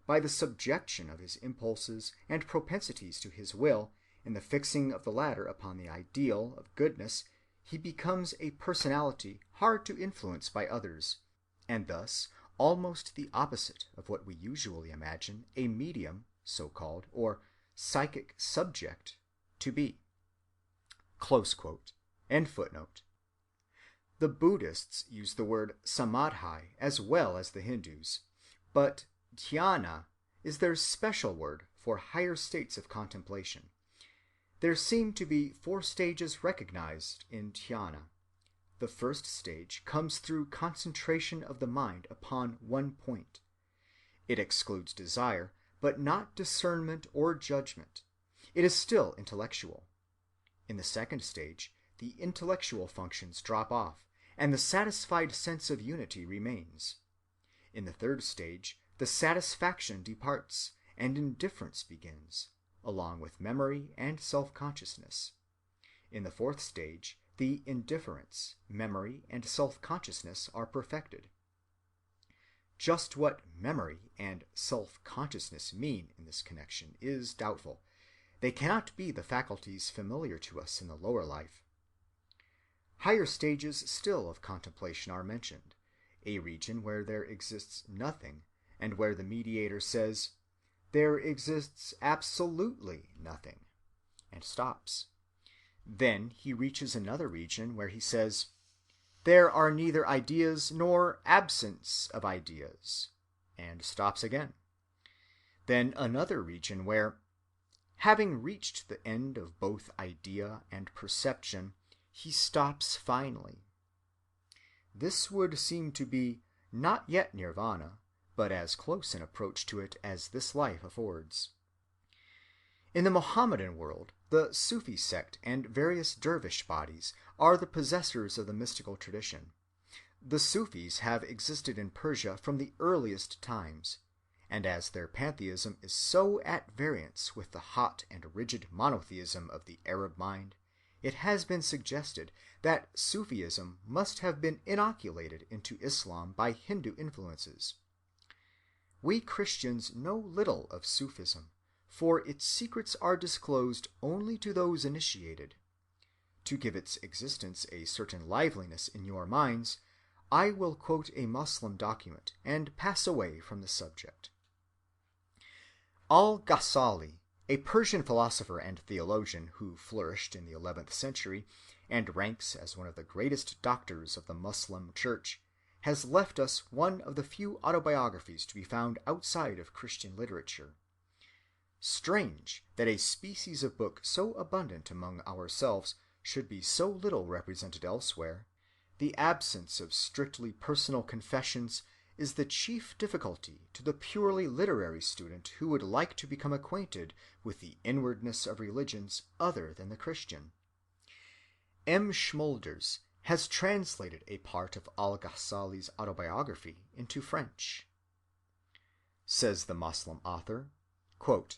By the subjection of his impulses and propensities to his will, and the fixing of the latter upon the ideal of goodness, he becomes a personality hard to influence by others, and thus almost the opposite of what we usually imagine a medium, so-called, or psychic subject to be." Close quote. End footnote. The Buddhists use the word samadhi as well as the Hindus, but dhyana is their special word for higher states of contemplation. There seem to be 4 stages recognized in dhyana. The first stage comes through concentration of the mind upon one point. It excludes desire, but not discernment or judgment. It is still intellectual. In the second stage, the intellectual functions drop off, and the satisfied sense of unity remains. In the third stage, the satisfaction departs, and indifference begins, along with memory and self-consciousness. In the fourth stage, the indifference, memory, and self-consciousness are perfected. Just what memory and self-consciousness mean in this connection is doubtful. They cannot be the faculties familiar to us in the lower life. Higher stages still of contemplation are mentioned, a region where there exists nothing, and where the mediator says, "There exists absolutely nothing," and stops. Then he reaches another region where he says, "There are neither ideas nor absence of ideas," and stops again. Then another region where, having reached the end of both idea and perception, he stops finally. This would seem to be not yet nirvana, but as close an approach to it as this life affords. In the Mohammedan world, the Sufi sect and various dervish bodies are the possessors of the mystical tradition. The Sufis have existed in Persia from the earliest times, and as their pantheism is so at variance with the hot and rigid monotheism of the Arab mind, it has been suggested that Sufism must have been inoculated into Islam by Hindu influences. We Christians know little of Sufism, for its secrets are disclosed only to those initiated. To give its existence a certain liveliness in your minds, I will quote a Muslim document and pass away from the subject. Al-Ghazali, a Persian philosopher and theologian who flourished in the 11th century and ranks as one of the greatest doctors of the Muslim Church, has left us one of the few autobiographies to be found outside of Christian literature. Strange that a species of book so abundant among ourselves should be so little represented elsewhere. The absence of strictly personal confessions is the chief difficulty to the purely literary student who would like to become acquainted with the inwardness of religions other than the Christian. M. Schmolders has translated a part of al-Ghazali's autobiography into French. Says the Muslim author, quote,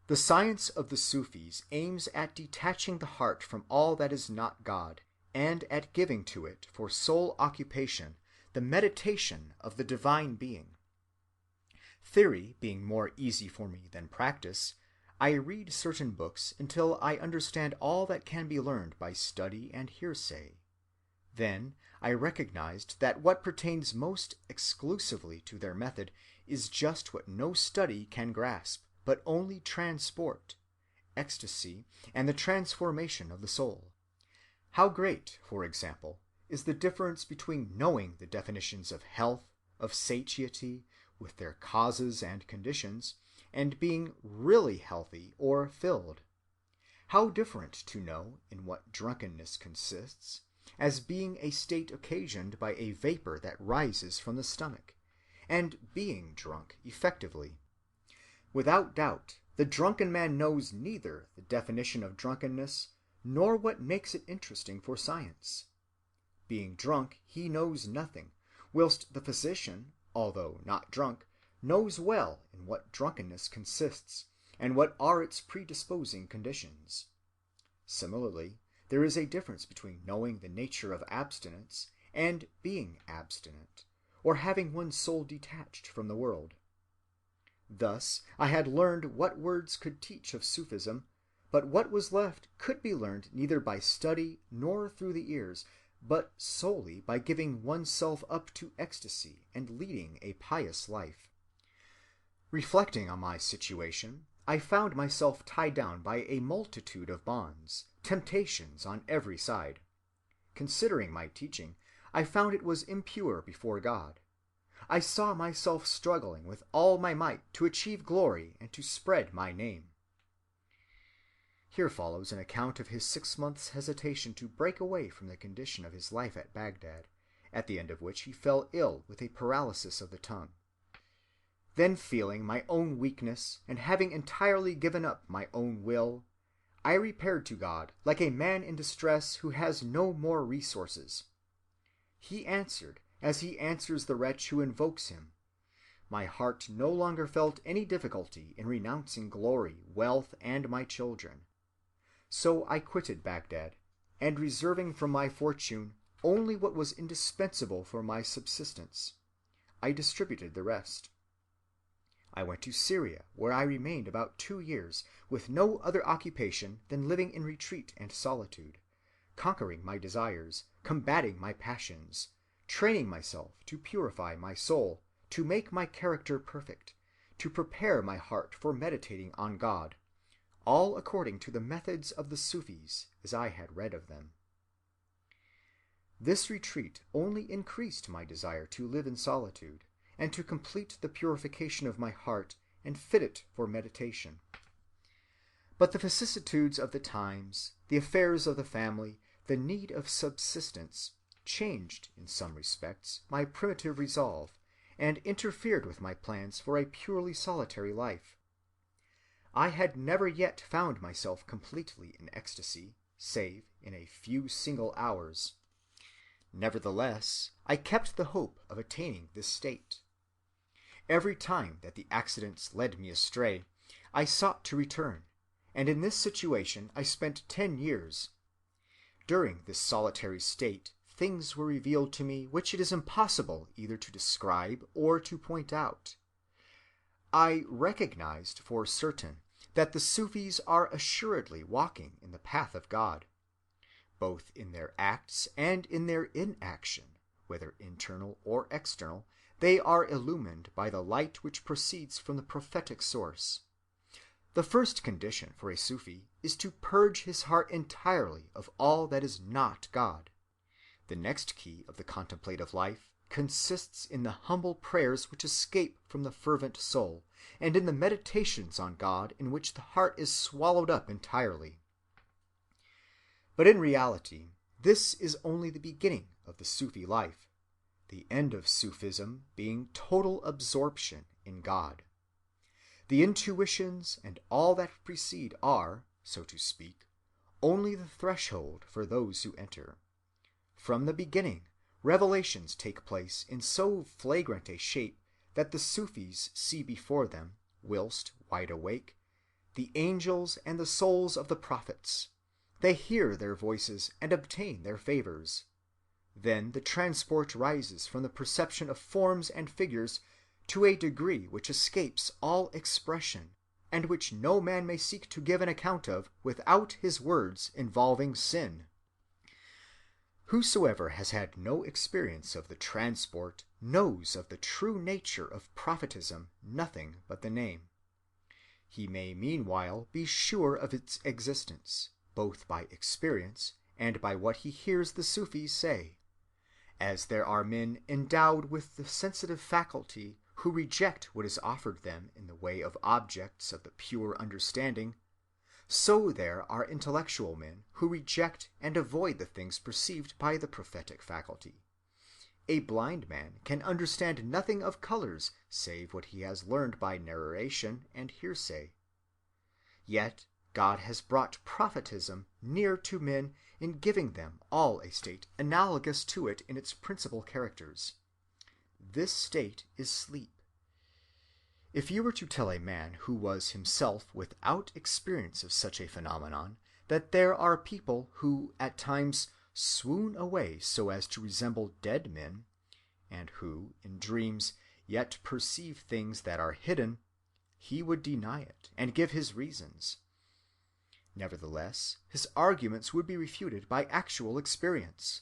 "The science of the Sufis aims at detaching the heart from all that is not God, and at giving to it for sole occupation the meditation of the divine being. Theory being more easy for me than practice, I read certain books until I understand all that can be learned by study and hearsay. Then I recognized that what pertains most exclusively to their method is just what no study can grasp, but only transport, ecstasy, and the transformation of the soul. How great, for example, is the difference between knowing the definitions of health, of satiety, with their causes and conditions, and being really healthy or filled. How different to know in what drunkenness consists, as being a state occasioned by a vapor that rises from the stomach, and being drunk effectively. Without doubt, the drunken man knows neither the definition of drunkenness nor what makes it interesting for science. Being drunk, he knows nothing, whilst the physician, although not drunk, knows well in what drunkenness consists, and what are its predisposing conditions. Similarly, there is a difference between knowing the nature of abstinence and being abstinent, or having one's soul detached from the world. Thus I had learned what words could teach of Sufism, but what was left could be learned neither by study nor through the ears, but solely by giving oneself up to ecstasy and leading a pious life. Reflecting on my situation, I found myself tied down by a multitude of bonds, temptations on every side. Considering my teaching, I found it was impure before God. I saw myself struggling with all my might to achieve glory and to spread my name." Here follows an account of his 6 months' hesitation to break away from the condition of his life at Baghdad, at the end of which he fell ill with a paralysis of the tongue. Then feeling my own weakness, and having entirely given up my own will, I repaired to God like a man in distress who has no more resources. He answered, as he answers the wretch who invokes him. My heart no longer felt any difficulty in renouncing glory, wealth, and my children. So I quitted Baghdad, and reserving from my fortune only what was indispensable for my subsistence, I distributed the rest. I went to Syria, where I remained about 2 years, with no other occupation than living in retreat and solitude, conquering my desires, combating my passions, training myself to purify my soul, to make my character perfect, to prepare my heart for meditating on God, all according to the methods of the Sufis as I had read of them. This retreat only increased my desire to live in solitude, and to complete the purification of my heart and fit it for meditation. But the vicissitudes of the times, the affairs of the family, the need of subsistence, changed in some respects my primitive resolve, and interfered with my plans for a purely solitary life. I had never yet found myself completely in ecstasy, save in a few single hours. Nevertheless, I kept the hope of attaining this state. Every time that the accidents led me astray, I sought to return, and in this situation I spent 10 years. During this solitary state things were revealed to me which it is impossible either to describe or to point out. I recognized for certain that the Sufis are assuredly walking in the path of God. Both in their acts and in their inaction, whether internal or external, they are illumined by the light which proceeds from the prophetic source. The first condition for a Sufi is to purge his heart entirely of all that is not God. The next key of the contemplative life consists in the humble prayers which escape from the fervent soul, and in the meditations on God in which the heart is swallowed up entirely. But in reality, this is only the beginning of the Sufi life, the end of Sufism being total absorption in God. The intuitions and all that precede are, so to speak, only the threshold for those who enter. From the beginning, revelations take place in so flagrant a shape that the Sufis see before them, whilst wide awake, the angels and the souls of the prophets. They hear their voices and obtain their favors. Then the transport rises from the perception of forms and figures to a degree which escapes all expression, and which no man may seek to give an account of without his words involving sin. Whosoever has had no experience of the transport knows of the true nature of prophetism nothing but the name. He may meanwhile be sure of its existence, both by experience and by what he hears the Sufis say. As there are men endowed with the sensitive faculty who reject what is offered them in the way of objects of the pure understanding, so there are intellectual men who reject and avoid the things perceived by the prophetic faculty. A blind man can understand nothing of colors save what he has learned by narration and hearsay. Yet God has brought prophetism near to men in giving them all a state analogous to it in its principal characters. This state is sleep. If you were to tell a man who was himself without experience of such a phenomenon that there are people who at times swoon away so as to resemble dead men, and who in dreams yet perceive things that are hidden, he would deny it and give his reasons. Nevertheless, his arguments would be refuted by actual experience.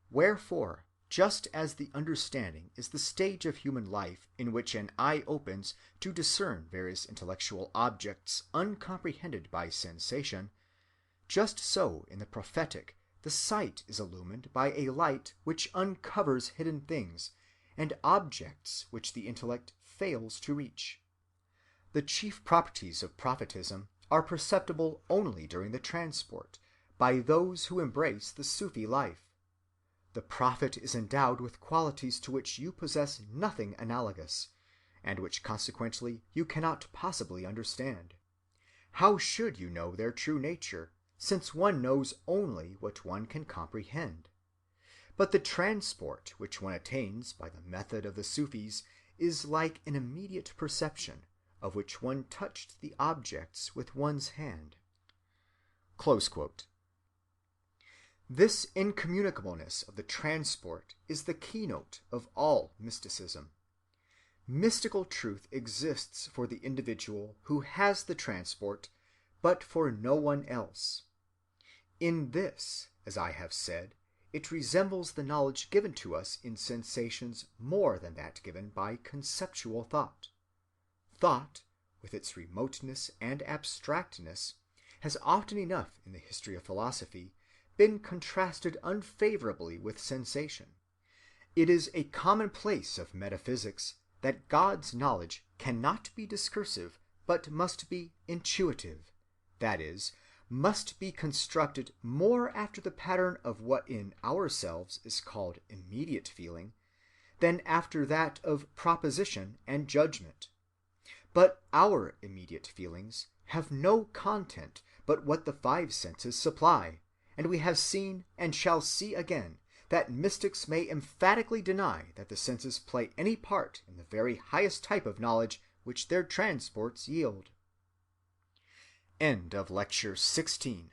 Wherefore, just as the understanding is the stage of human life in which an eye opens to discern various intellectual objects uncomprehended by sensation, just so in the prophetic the sight is illumined by a light which uncovers hidden things and objects which the intellect fails to reach. The chief properties of prophetism are perceptible only during the transport by those who embrace the Sufi life. The prophet is endowed with qualities to which you possess nothing analogous, and which consequently you cannot possibly understand. How should you know their true nature, since one knows only what one can comprehend? But the transport which one attains by the method of the Sufis is like an immediate perception, of which one touched the objects with one's hand. Close quote. This incommunicableness of the transport is the keynote of all mysticism. Mystical truth exists for the individual who has the transport, but for no one else. In this, as I have said, it resembles the knowledge given to us in sensations more than that given by conceptual thought. Thought, with its remoteness and abstractness, has often enough in the history of philosophy been contrasted unfavorably with sensation. It is a commonplace of metaphysics that God's knowledge cannot be discursive, but must be intuitive, that is, must be constructed more after the pattern of what in ourselves is called immediate feeling, than after that of proposition and judgment. But our immediate feelings have no content but what the five senses supply, and we have seen and shall see again that mystics may emphatically deny that the senses play any part in the very highest type of knowledge which their transports yield. End of Lecture 16.